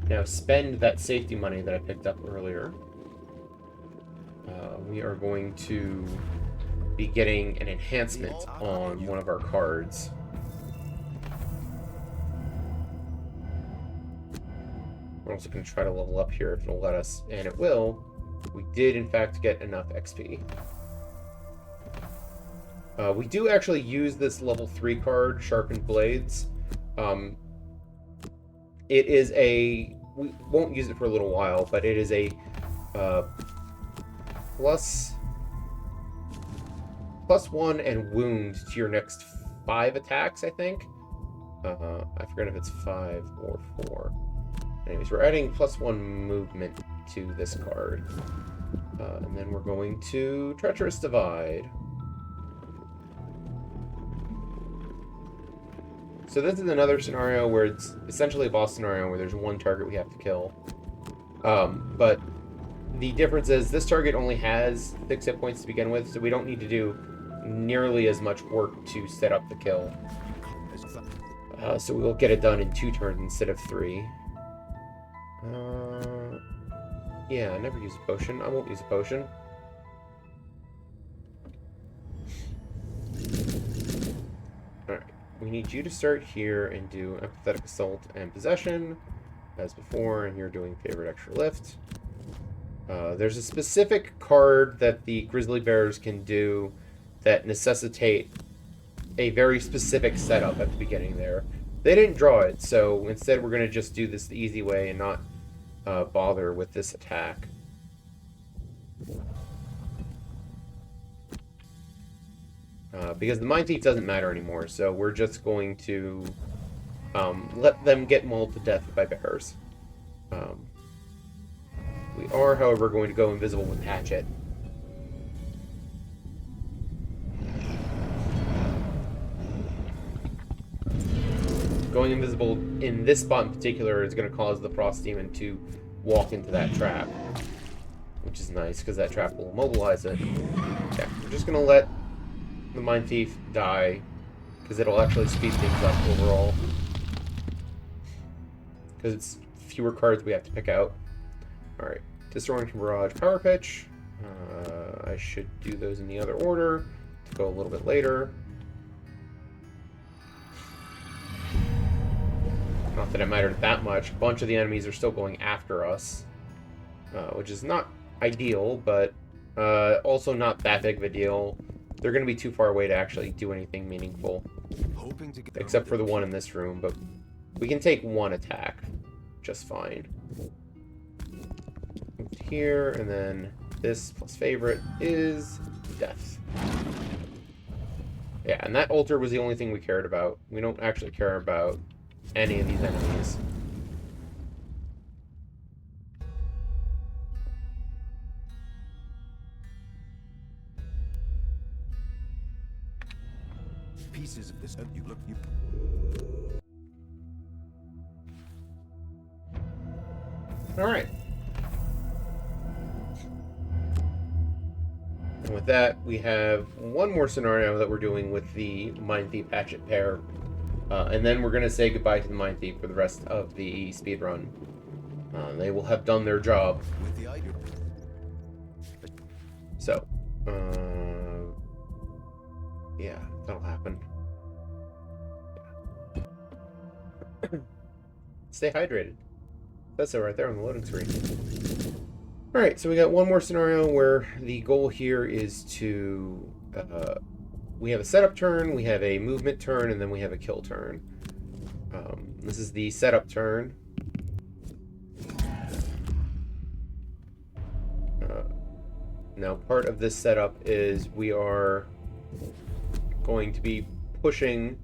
now spend that safety money that I picked up earlier. We are going to be getting an enhancement on one of our cards. We're also going to try to level up here if it'll let us, and it will. We did, in fact, get enough XP. We do actually use this level 3 card, Sharpened Blades. It is a... we won't use it for a little while, but it is a +1 and wound to your next 5 attacks, I think. I forget if it's 5 or 4. Anyways, we're adding +1 movement to this card. And then we're going to Treacherous Divide. So this is another scenario where it's essentially a boss scenario where there's one target we have to kill. But the difference is this target only has 6 hit points to begin with, so we don't need to do nearly as much work to set up the kill. So we'll get it done in 2 turns instead of 3. Yeah, I never use a potion. I won't use a potion. Alright. We need you to start here and do Empathetic Assault and Possession, as before, and you're doing Favorite Extra Lift. There's a specific card that the Grizzly Bears can do that necessitate a very specific setup at the beginning there. They didn't draw it, so instead we're going to just do this the easy way and not bother with this attack. Because the Mind Thief doesn't matter anymore, so we're just going to let them get mauled to death by bears. We are, however, going to go invisible with Hatchet. Going invisible in this spot in particular is going to cause the Frost Demon to walk into that trap, which is nice because that trap will immobilize it. Yeah, we're just going to let the Mind Thief die because it'll actually speed things up overall. Because it's fewer cards we have to pick out. Alright, Disorienting Barrage, Power Pitch. I should do those in the other order to go a little bit later. Not that it mattered that much. A bunch of the enemies are still going after us, which is not ideal, but also not that big of a deal. They're going to be too far away to actually do anything meaningful, except for the one in this room, but we can take one attack just fine. Here, and then this plus favorite is death. Yeah, and that altar was the only thing we cared about. We don't actually care about any of these enemies. Pieces of this. You look. All right. And with that, we have one more scenario that we're doing with the Mind Thief Hatchet pair. And then we're going to say goodbye to the Mind Thief for the rest of the speedrun. They will have done their job. So, yeah, that'll happen. Yeah. Stay hydrated. That's it right there on the loading screen. Alright, so we got one more scenario where the goal here is to... we have a setup turn, we have a movement turn, and then we have a kill turn. This is the setup turn. Now, part of this setup is we are going to be pushing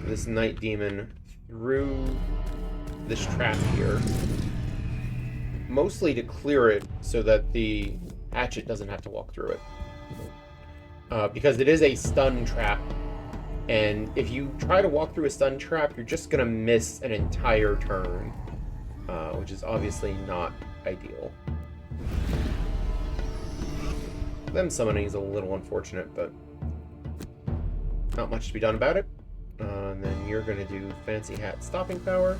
this Night Demon through this trap here. Mostly to clear it so that the Hatchet doesn't have to walk through it. Because it is a stun trap, and if you try to walk through a stun trap, you're just going to miss an entire turn, which is obviously not ideal. Them summoning is a little unfortunate, but not much to be done about it. And then you're going to do Fancy Hat Stopping Power.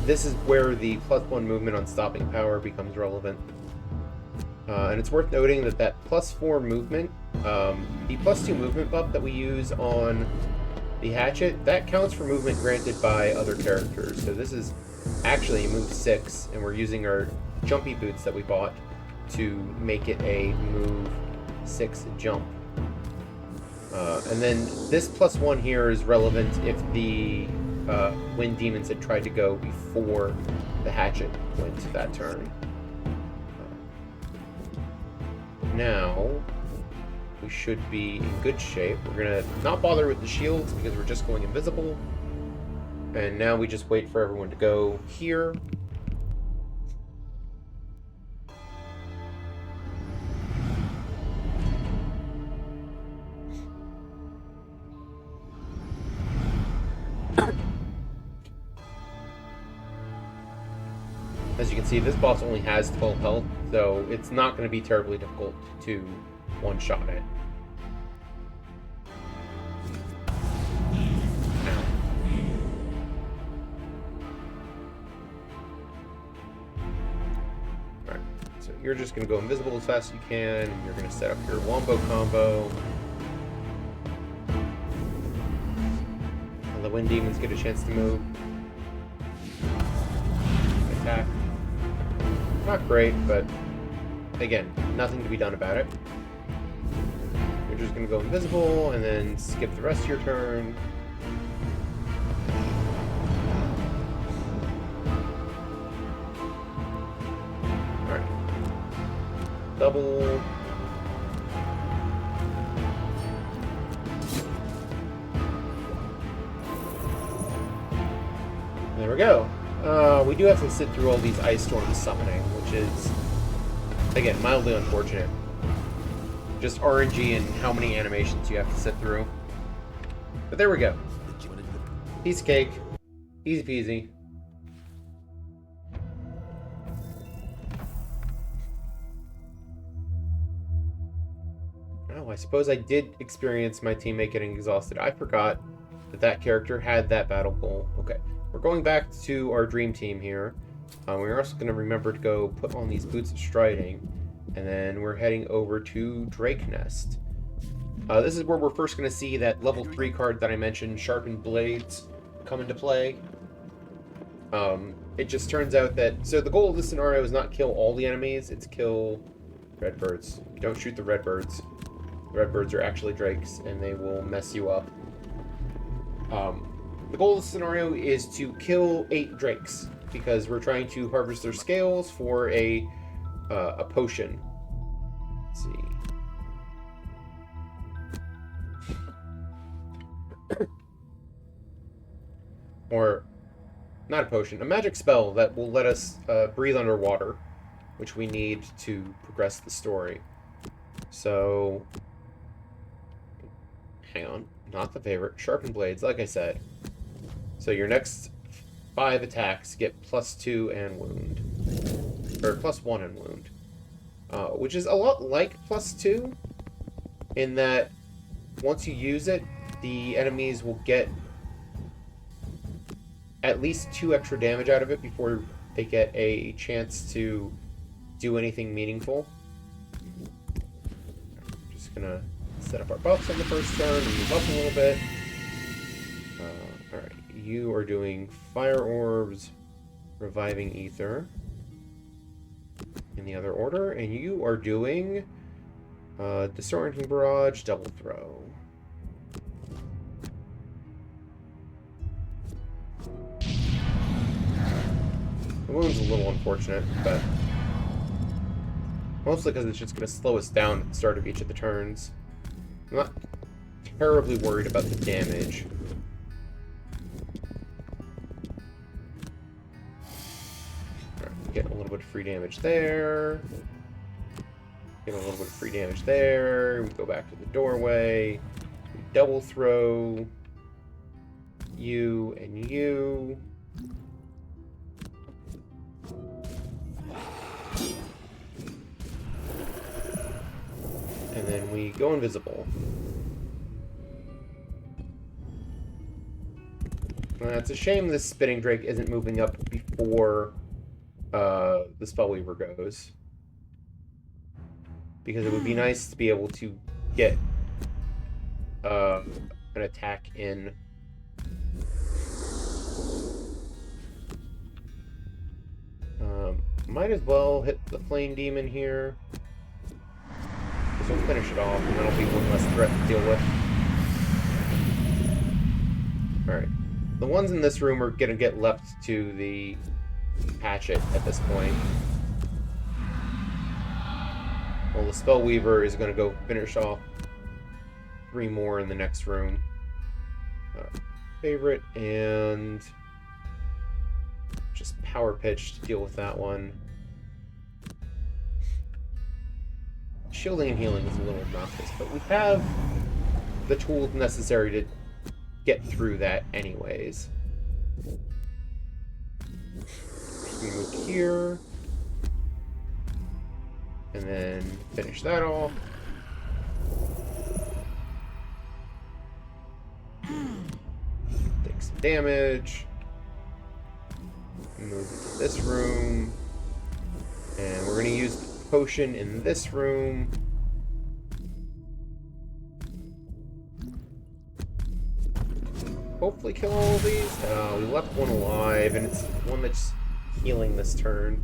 This is where the +1 movement on Stopping Power becomes relevant. And it's worth noting that that +4 movement, the +2 movement buff that we use on the Hatchet, that counts for movement granted by other characters. So this is actually move 6, and we're using our jumpy boots that we bought to make it a move 6 jump. And then this +1 here is relevant if the Wind Demons had tried to go before the Hatchet went to that turn. Now, we should be in good shape. We're going to not bother with the shields because we're just going invisible. And now we just wait for everyone to go here. As you can see, this boss only has 12 health, so it's not going to be terribly difficult to one-shot it. Alright, so you're just going to go invisible as fast as you can, and you're going to set up your wombo combo. And the Wind Demons get a chance to move. Attack. Not great, but again, nothing to be done about it. You're just going to go invisible and then skip the rest of your turn. Alright. Double. There we go. We do have to sit through all these ice storms summoning, which is, again, mildly unfortunate. Just RNG and how many animations you have to sit through. But there we go. Piece of cake. Easy peasy. Oh, I suppose I did experience my teammate getting exhausted. I forgot that character had that battle goal. Okay, we're going back to our dream team here. We're also going to remember to go put on these boots of striding. And then we're heading over to Drake Nest. This is where we're first going to see that level 3 card that I mentioned, Sharpened Blades, come into play. It just turns out that... So the goal of this scenario is not kill all the enemies, it's kill redbirds. Don't shoot the redbirds. The redbirds are actually drakes, and they will mess you up. The goal of the scenario is to kill 8 drakes, because we're trying to harvest their scales for a potion. Let's see. Or, not a potion, a magic spell that will let us breathe underwater, which we need to progress the story. So, hang on, not the favorite, Sharpened Blades, like I said. So your next 5 attacks get +2 and wound. Or +1 and wound. Which is a lot like +2, in that once you use it, the enemies will get at least 2 extra damage out of it before they get a chance to do anything meaningful. Just gonna set up our buffs on the first turn and move up a little bit. Alright, you are doing Fire Orbs, Reviving Ether in the other order, and you are doing Disorienting Barrage, Double Throw. The wound's a little unfortunate, but mostly because it's just going to slow us down at the start of each of the turns. I'm not terribly worried about the damage. Alright, getting a little bit of free damage there. Getting a little bit of free damage there. We go back to the doorway. We double throw you and you. And then we go invisible. It's a shame this Spitting Drake isn't moving up before the Spellweaver goes. Because it would be nice to be able to get an attack in. Might as well hit the Flame Demon here. We'll finish it off, and that'll be one less threat to deal with. Alright. The ones in this room are going to get left to the hatchet at this point. Well, the Spellweaver is going to go finish off 3 more in the next room. Favorite, and just Power Pitch to deal with that one. Shielding and healing is a little obnoxious, but we have the tools necessary to get through that anyways. Just gonna move here. And then finish that off. Take some damage. Move into this room. And we're going to use the potion in this room. Hopefully kill all of these. We left one alive, and it's one that's healing this turn.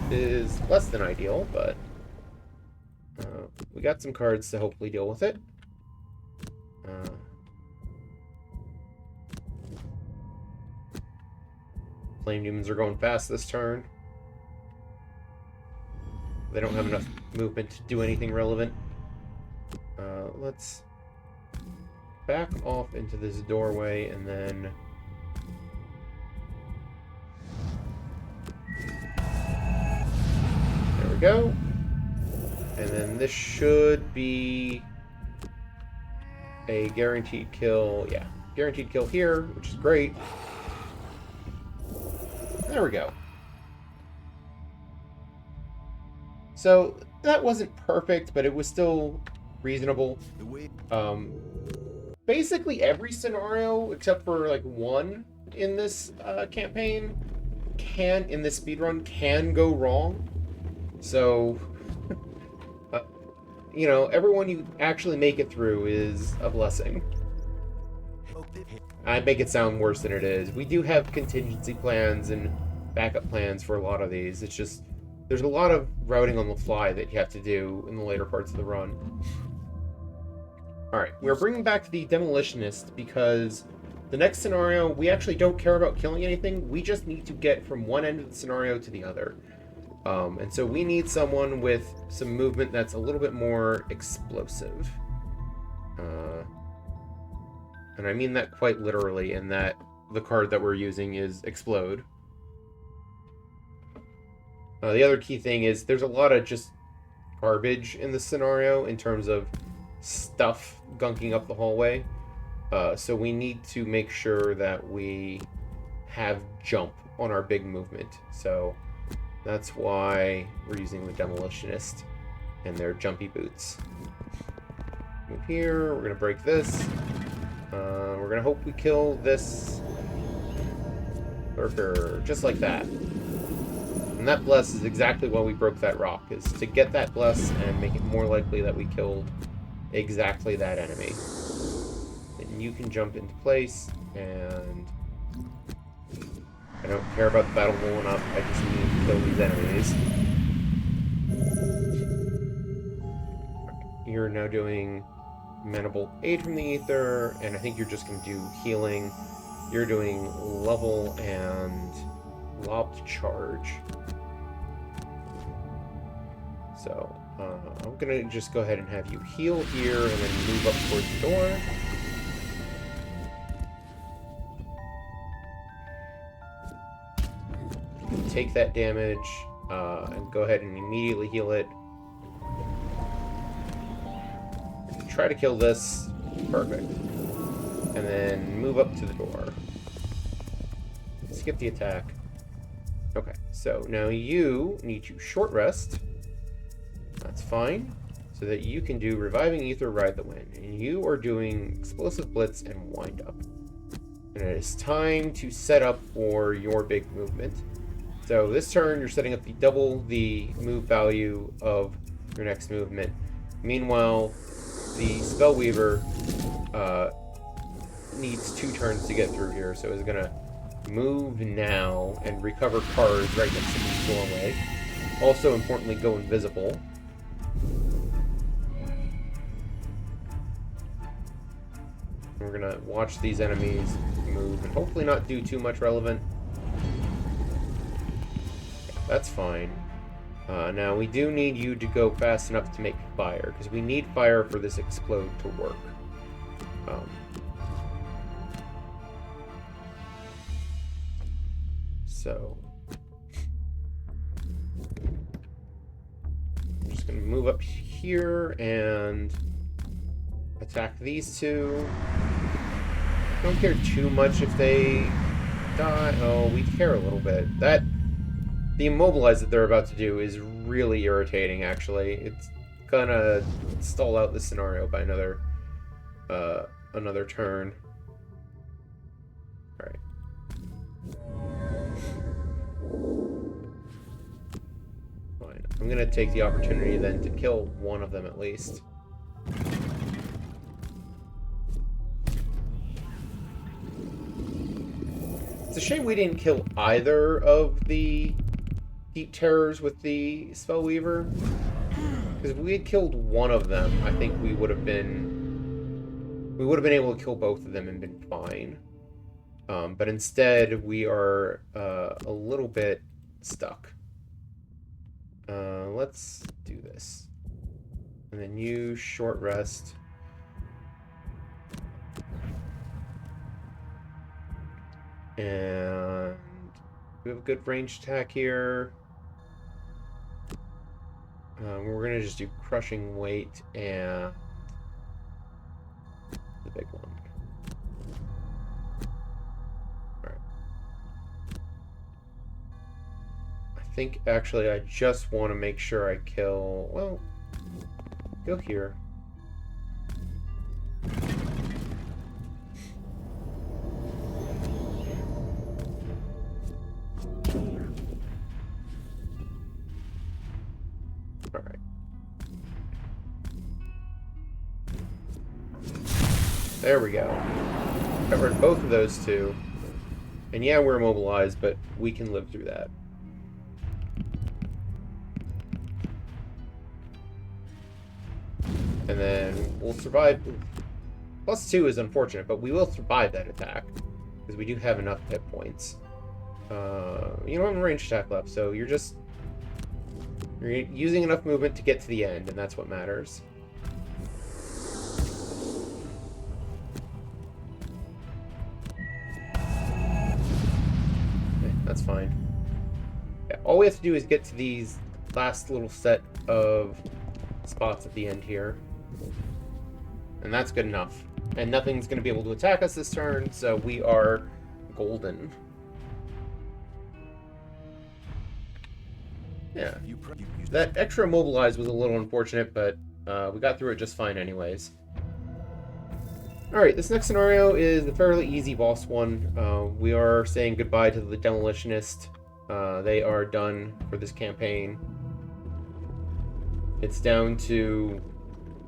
This is less than ideal, but we got some cards to hopefully deal with it. Flame Demons are going fast this turn. They don't have enough movement to do anything relevant. Let's back off into this doorway, and then... There we go. And then this should be a guaranteed kill. Yeah, guaranteed kill here, which is great. There we go. So that wasn't perfect, but it was still reasonable. Basically every scenario, except for like one in this campaign, in this speedrun, can go wrong. So, you know, everyone you actually make it through is a blessing. I make it sound worse than it is. We do have contingency plans and backup plans for a lot of these. It's just, there's a lot of routing on the fly that you have to do in the later parts of the run. Alright, we're bringing back the Demolitionist because the next scenario, we actually don't care about killing anything. We just need to get from one end of the scenario to the other. And so we need someone with some movement that's a little bit more explosive. And I mean that quite literally, in that the card that we're using is Explode. The other key thing is there's a lot of just garbage in this scenario in terms of stuff gunking up the hallway. So we need to make sure that we have jump on our big movement. So that's why we're using the Demolitionist and their jumpy boots. Move here, we're going to break this. We're going to hope we kill this lurker, just like that. And that bless is exactly why we broke that rock, is to get that bless and make it more likely that we killed exactly that enemy. And you can jump into place, and I don't care about the battle blowing up, I just need to kill these enemies. You're now doing Manable Aid from the Ether, and I think you're just going to do healing. You're doing Level and Lobbed Charge. So, I'm going to just go ahead and have you heal here, and then move up towards the door. Take that damage, and go ahead and immediately heal it. Try to kill this. Perfect. And then move up to the door. Skip the attack. Okay, so now you need to short rest. That's fine. So that you can do Reviving Ether, Ride the Wind. And you are doing Explosive Blitz and Wind Up. And it is time to set up for your big movement. So this turn, you're setting up double the move value of your next movement. Meanwhile, the Spellweaver needs 2 turns to get through here, so it's going to move now and recover cards right next to the doorway. Also, importantly, go invisible. We're going to watch these enemies move and hopefully not do too much relevant. That's fine. Now, we do need you to go fast enough to make fire, because we need fire for this explode to work. So, I'm just going to move up here and attack these two. Don't care too much if they die. Oh, we care a little bit. The immobilize that they're about to do is really irritating, actually. It's gonna stall out this scenario by another turn. Alright. Fine. I'm gonna take the opportunity then to kill one of them at least. It's a shame we didn't kill either of the Deep Terrors with the Spellweaver. Because if we had killed one of them, I think we would have been able to kill both of them and been fine. But instead, we are a little bit stuck. Let's do this. And then you short rest. And we have a good range attack here. We're going to just do crushing weight and the big one. Alright. I think actually I just want to make sure I kill... Well, go here. Alright. There we go. Covered both of those two. And yeah, we're immobilized, but we can live through that. And then we'll survive. +2 is unfortunate, but we will survive that attack. Because we do have enough hit points. You don't have a range attack left, so you're using enough movement to get to the end, and that's what matters. Okay, that's fine. Yeah, all we have to do is get to these last little set of spots at the end here. And that's good enough. And nothing's going to be able to attack us this turn, so we are golden. Yeah. That extra immobilize was a little unfortunate, but we got through it just fine anyways. Alright, this next scenario is a fairly easy boss one. We are saying goodbye to the Demolitionist. They are done for this campaign. It's down to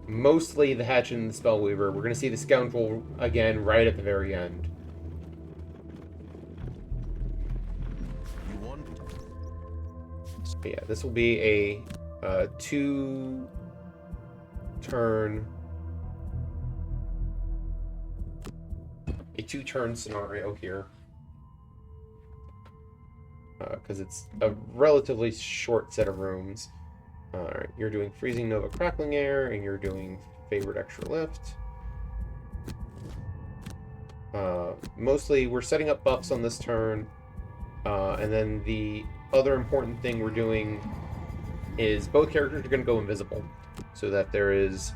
mostly the Hatchet and the Spellweaver. We're going to see the Scoundrel again right at the very end. But yeah, this will be a two-turn scenario here. Because it's a relatively short set of rooms. Alright, you're doing Freezing Nova Crackling Air, and you're doing Favored Extra Lift. Mostly, we're setting up buffs on this turn, and then the other important thing we're doing is both characters are going to go invisible, so that there is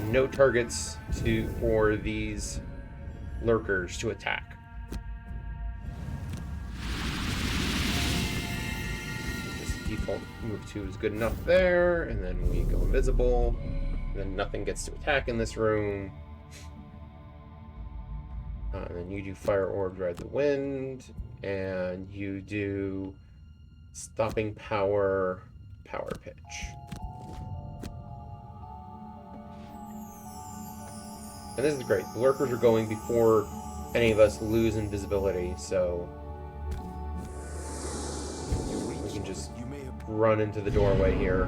no targets for these lurkers to attack. Default move 2 is good enough there, and then we go invisible, and then nothing gets to attack in this room. And then you do Fire Orb, Ride the Wind, and you do Stopping Power, Power Pitch. And this is great. The lurkers are going before any of us lose invisibility, so we can just run into the doorway here.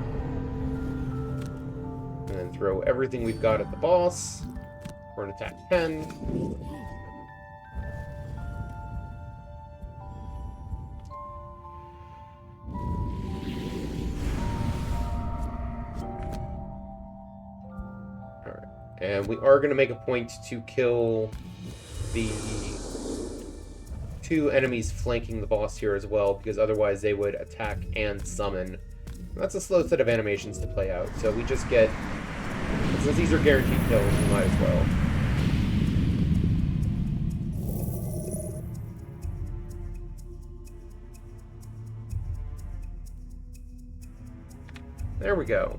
And then throw everything we've got at the boss for an attack 10. Alright. And we are going to make a point to kill the two enemies flanking the boss here as well, because otherwise they would attack and summon. That's a slow set of animations to play out, so we just get... Since these are guaranteed kills, we might as well. There we go.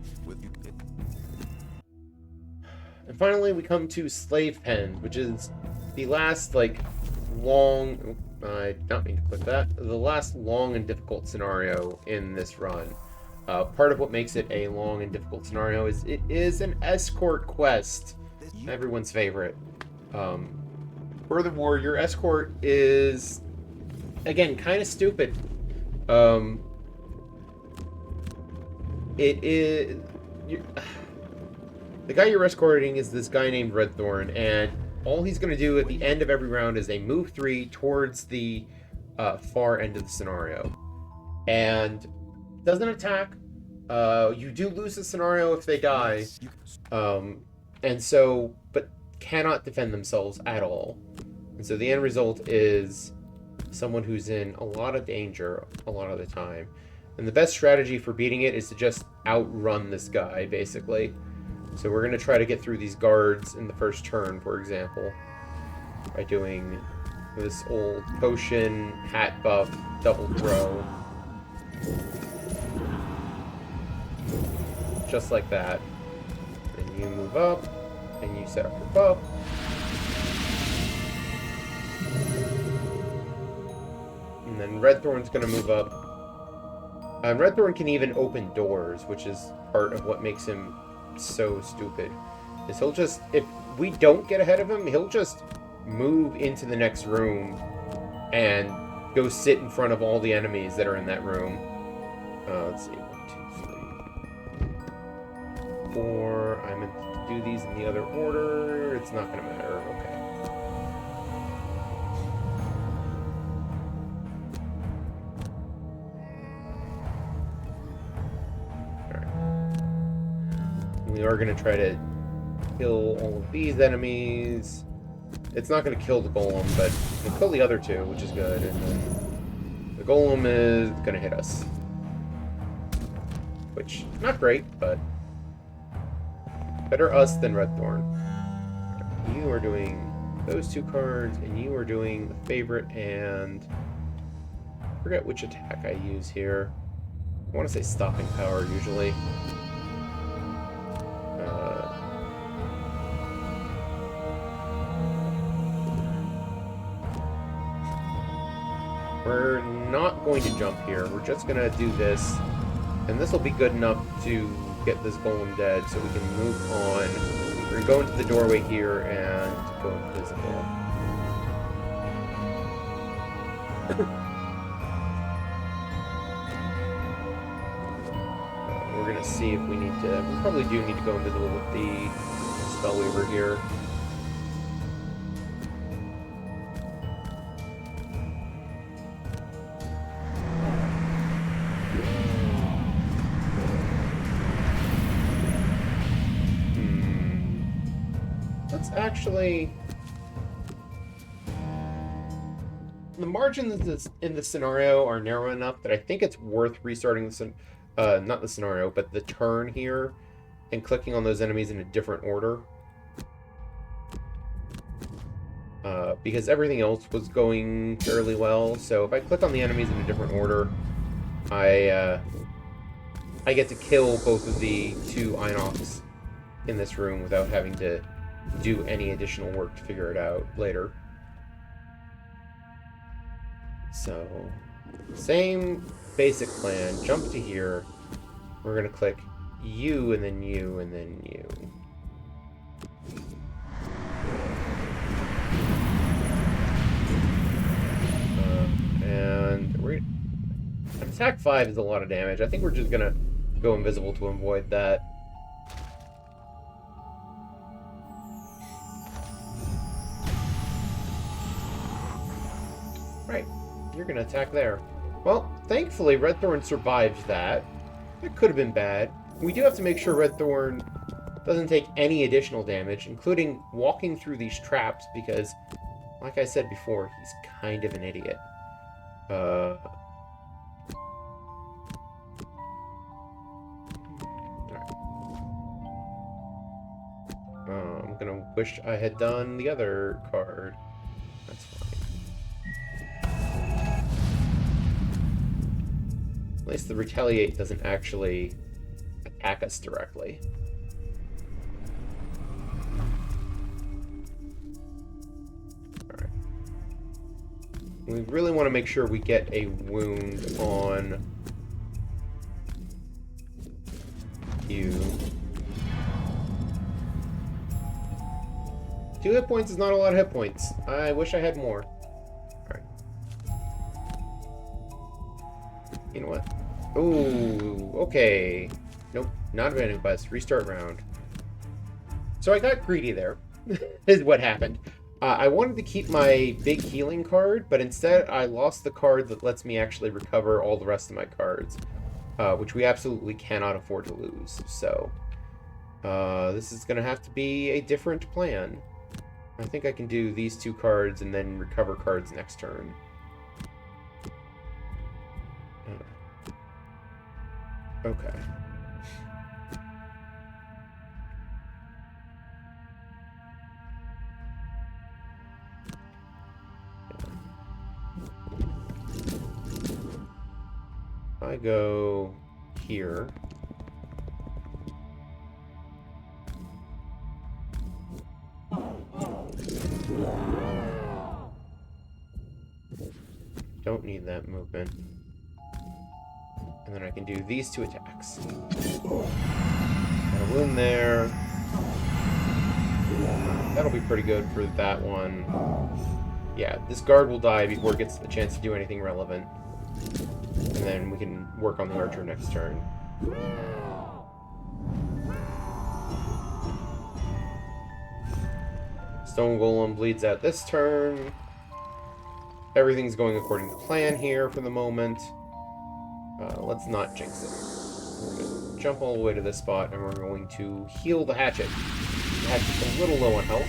And finally we come to Slave Pen, which is the last, long... I did not mean to click that. The last long and difficult scenario in this run. Part of what makes it a long and difficult scenario is it is an escort quest. Everyone's favorite. Furthermore, your escort is, again, kind of stupid. It is... The guy you're escorting is this guy named Redthorn, and all he's going to do at the end of every round is a move 3 towards the far end of the scenario. And doesn't attack. You do lose the scenario if they die. And so, but cannot defend themselves at all. And so the end result is someone who's in a lot of danger a lot of the time. And the best strategy for beating it is to just outrun this guy, basically. So we're going to try to get through these guards in the first turn, for example, by doing this old potion, hat buff, double throw. Just like that. And you move up, and you set up your buff. And then Redthorn's going to move up. Redthorn can even open doors, which is part of what makes him so stupid. Is he'll just, if we don't get ahead of him, he'll just move into the next room and go sit in front of all the enemies that are in that room. Let's see, 1, 2, 3, 4. I meant to do these in the other order. It's not going to matter. Okay. We are going to try to kill all of these enemies. It's not going to kill the golem, but it'll kill the other two, which is good. And then the golem is going to hit us. Which, not great, but better us than Redthorn. You are doing those 2 cards, and you are doing the favorite, and I forget which attack I use here. I want to say stopping power, usually. We're not going to jump here. We're just going to do this. And this will be good enough to get this golem dead so we can move on. We're going to go into the doorway here and go invisible. We're going to see if we need to... We probably do need to go invisible with the Spellweaver here. Actually, the margins in this scenario are narrow enough that I think it's worth restarting not the scenario, but the turn here, and clicking on those enemies in a different order. Because everything else was going fairly well, so if I click on the enemies in a different order, I get to kill both of the 2 Inox in this room without having to do any additional work to figure it out later. So, same basic plan. Jump to here. We're going to click you, and then you, and then you. And attack 5 is a lot of damage. I think we're just going to go invisible to avoid that. Right, you're going to attack there. Well, thankfully, Redthorn survives that. It could have been bad. We do have to make sure Redthorn doesn't take any additional damage, including walking through these traps, because, like I said before, he's kind of an idiot. I'm going to wish I had done the other card. That's fine. At least the retaliate doesn't actually attack us directly. Alright. We really want to make sure we get a wound on you. 2 hit points is not a lot of hit points. I wish I had more. You know what? Ooh, okay. Nope, not abandoned quest. Restart round. So I got greedy there, is what happened. I wanted to keep my big healing card, but instead I lost the card that lets me actually recover all the rest of my cards, which we absolutely cannot afford to lose. So, this is going to have to be a different plan. I think I can do these 2 cards and then recover cards next turn. Okay. I go here. Don't need that movement. And then I can do these 2 attacks. Got a wound there. That'll be pretty good for that one. Yeah, this guard will die before it gets the chance to do anything relevant. And then we can work on the archer next turn. Stone Golem bleeds out this turn. Everything's going according to plan here for the moment. Let's not jinx it. We're going to jump all the way to this spot, and we're going to heal the hatchet. The hatchet's a little low on health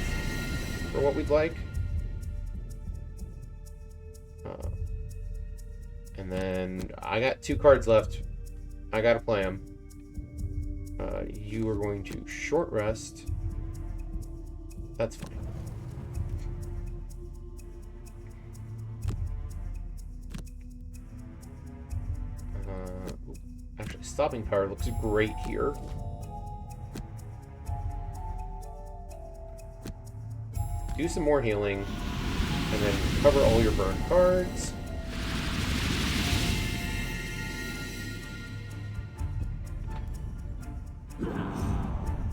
for what we'd like. And then I got 2 cards left. I gotta play them. You are going to short rest. That's fine. Actually, stopping power looks great here. Do some more healing, and then cover all your burn cards.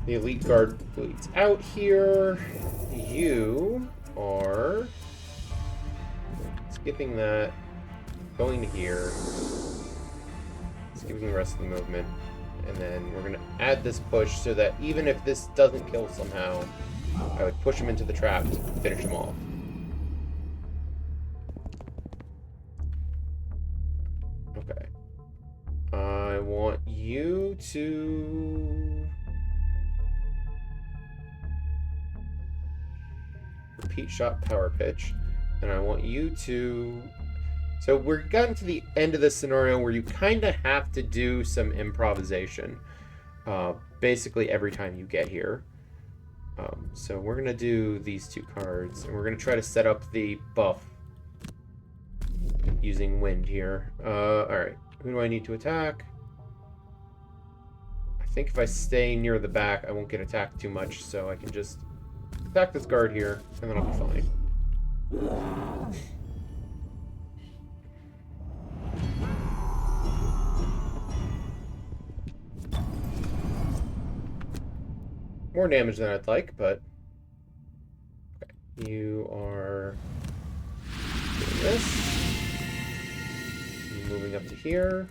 The elite guard bleeds out here. You are skipping that, going to here, skipping the rest of the movement, and then we're going to add this push so that even if this doesn't kill somehow, I would push him into the trap to finish him off. Okay. I want you to repeat shot power pitch, and I want you to... So we're gotten to the end of this scenario where you kind of have to do some improvisation basically every time you get here. So we're going to do these 2 cards, and we're going to try to set up the buff using wind here. Alright, who do I need to attack? I think if I stay near the back, I won't get attacked too much, so I can just attack this guard here, and then I'll be fine. More damage than I'd like, but... Okay. You are doing this. Moving up to here.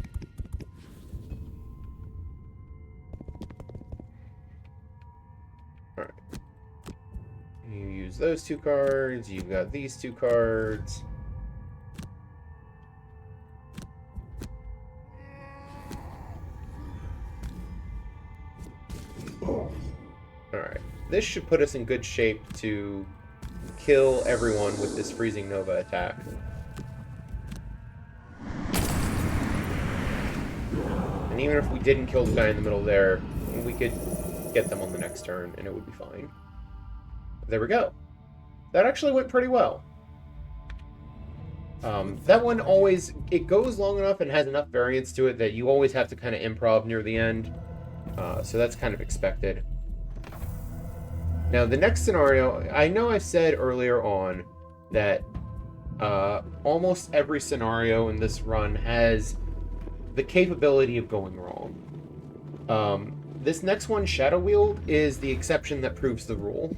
Alright. You use those 2 cards. You've got these 2 cards. Alright. This should put us in good shape to kill everyone with this Freezing Nova attack. And even if we didn't kill the guy in the middle there, we could get them on the next turn, and it would be fine. There we go. That actually went pretty well. That one always... It goes long enough and has enough variance to it that you always have to kind of improv near the end. So that's kind of expected. Now, the next scenario... I know I said earlier on that almost every scenario in this run has the capability of going wrong. This next one, Shadow Wield, is the exception that proves the rule,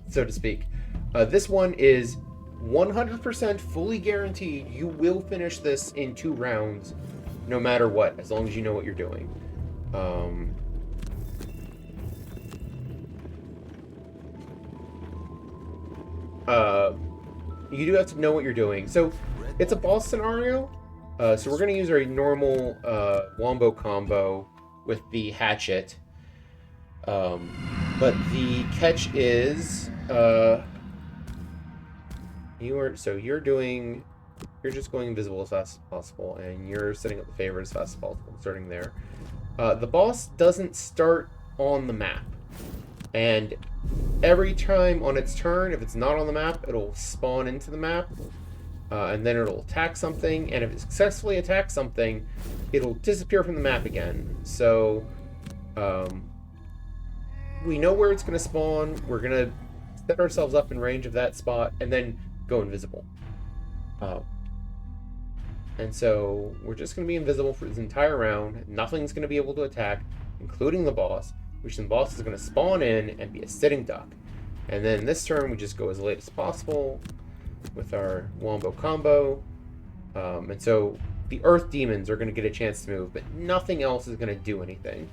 so to speak. This one is 100% fully guaranteed you will finish this in 2 rounds, no matter what, as long as you know what you're doing. You do have to know what you're doing. So, it's a boss scenario. So we're going to use our normal wombo combo with the hatchet. But the catch is You're just going invisible as fast as possible, and you're setting up the favor as fast as possible, starting there. The boss doesn't start on the map, and every time on its turn, if it's not on the map, it'll spawn into the map, and then it'll attack something, and if it successfully attacks something, it'll disappear from the map again. So, we know where it's going to spawn, we're going to set ourselves up in range of that spot, and then go invisible. And so we're just going to be invisible for this entire round. Nothing's going to be able to attack, including the boss, which the boss is going to spawn in and be a sitting duck. And then this turn we just go as late as possible with our wombo combo. And so the earth demons are going to get a chance to move, but nothing else is going to do anything.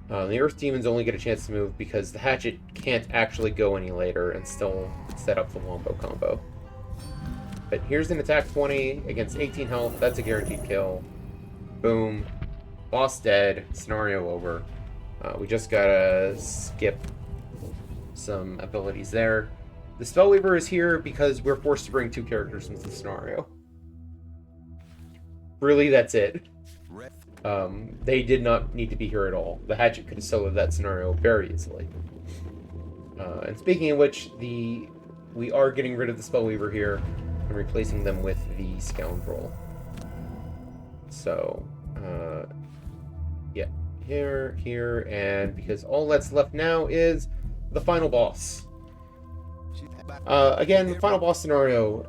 The earth demons only get a chance to move because the hatchet can't actually go any later and still set up the wombo combo. But here's an attack 20 against 18 health. That's a guaranteed kill. Boom. Boss dead. Scenario over. We just gotta skip some abilities there. The Spellweaver is here because we're forced to bring 2 characters into the scenario. Really, that's it. They did not need to be here at all. The hatchet could have soloed that scenario very easily. And speaking of which, we are getting rid of the Spellweaver here and replacing them with the Scoundrel. So, yeah, here, and because all that's left now is the final boss. Again, the final boss scenario.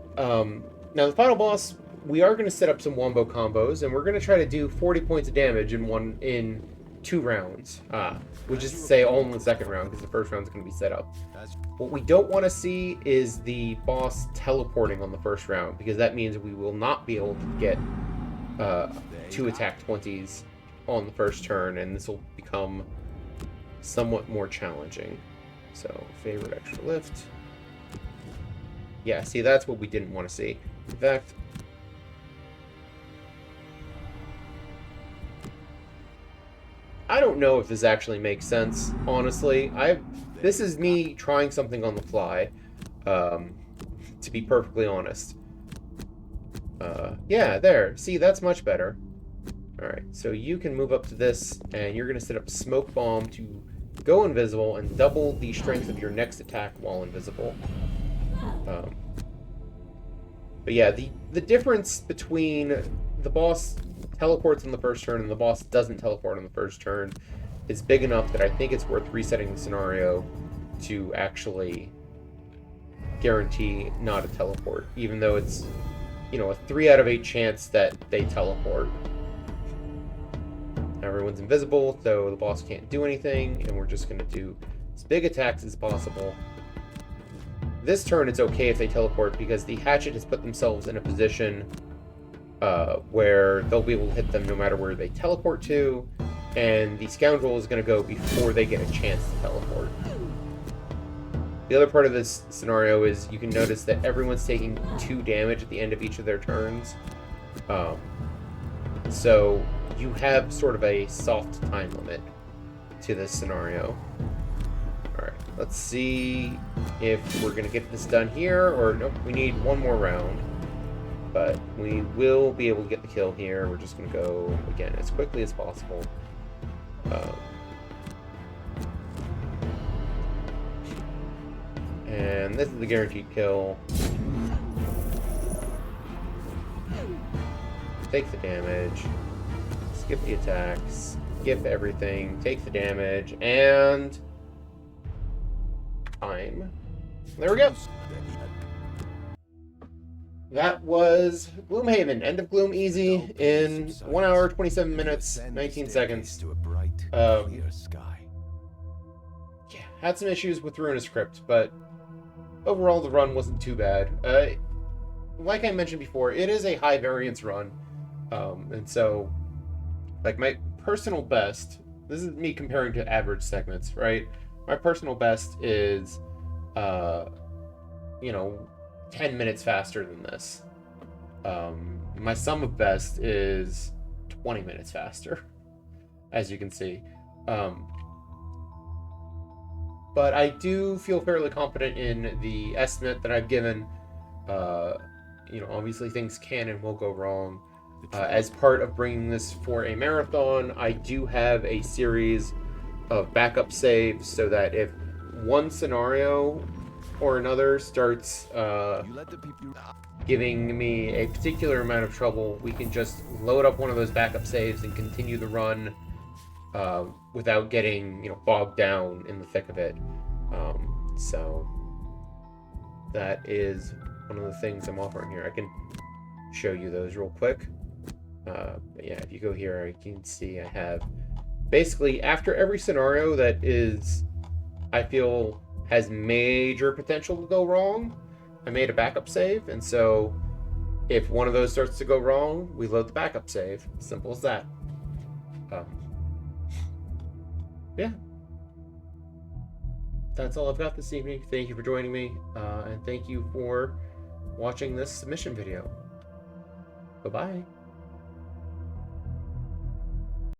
Now, the final boss, we are going to set up some wombo combos, and we're going to try to do 40 points of damage in 2 rounds. Which is to say, all in the second round, because the first round's going to be set up. What we don't want to see is the boss teleporting on the first round, because that means we will not be able to get 2 attack 20s on the first turn, and this will become somewhat more challenging. So, favorite extra lift. Yeah, see, that's what we didn't want to see. In fact, I don't know if this actually makes sense, honestly. This is me trying something on the fly, to be perfectly honest. Yeah, there. See, that's much better. Alright, so you can move up to this, and you're going to set up a smoke bomb to go invisible and double the strength of your next attack while invisible. But yeah, the difference between the boss teleports on the first turn and the boss doesn't teleport on the first turn is big enough that I think it's worth resetting the scenario to actually guarantee not a teleport, even though it's, you know, a 3 out of 8 chance that they teleport. Everyone's invisible, so the boss can't do anything, and we're just going to do as big attacks as possible. This turn it's okay if they teleport because the hatchet has put themselves in a position where they'll be able to hit them no matter where they teleport to, and the Scoundrel is going to go before they get a chance to teleport. The other part of this scenario is you can notice that everyone's taking 2 damage at the end of each of their turns. So you have sort of a soft time limit to this scenario. Alright, let's see if we're going to get this done here, or nope, we need 1 more round. But we will be able to get the kill here. We're just going to go, again, as quickly as possible. And this is the guaranteed kill. Take the damage. Skip the attacks. Skip everything. Take the damage. And time. There we go. That was Gloomhaven, End of Gloom easy in 1 hour, 27 minutes, 19 seconds. Yeah, had some issues with Ruinous Crypt, but overall the run wasn't too bad. Like I mentioned before, it is a high variance run, and so, like, my personal best, this is me comparing to average segments, right? My personal best is, you know, 10 minutes faster than this. My sum of best is 20 minutes faster, as you can see. but I do feel fairly confident in the estimate that I've given. Obviously things can and will go wrong. As part of bringing this for a marathon, I do have a series of backup saves so that if one scenario or another starts giving me a particular amount of trouble, we can just load up one of those backup saves and continue the run without getting bogged down in the thick of it. So that is one of the things I'm offering here. I can show you those real quick. But yeah, if you go here, you can see I have basically after every scenario that is, I feel, has major potential to go wrong, I made a backup save, and so if one of those starts to go wrong, we load the backup save. Simple as that. Yeah. That's all I've got this evening. Thank you for joining me, and thank you for watching this submission video. Bye-bye.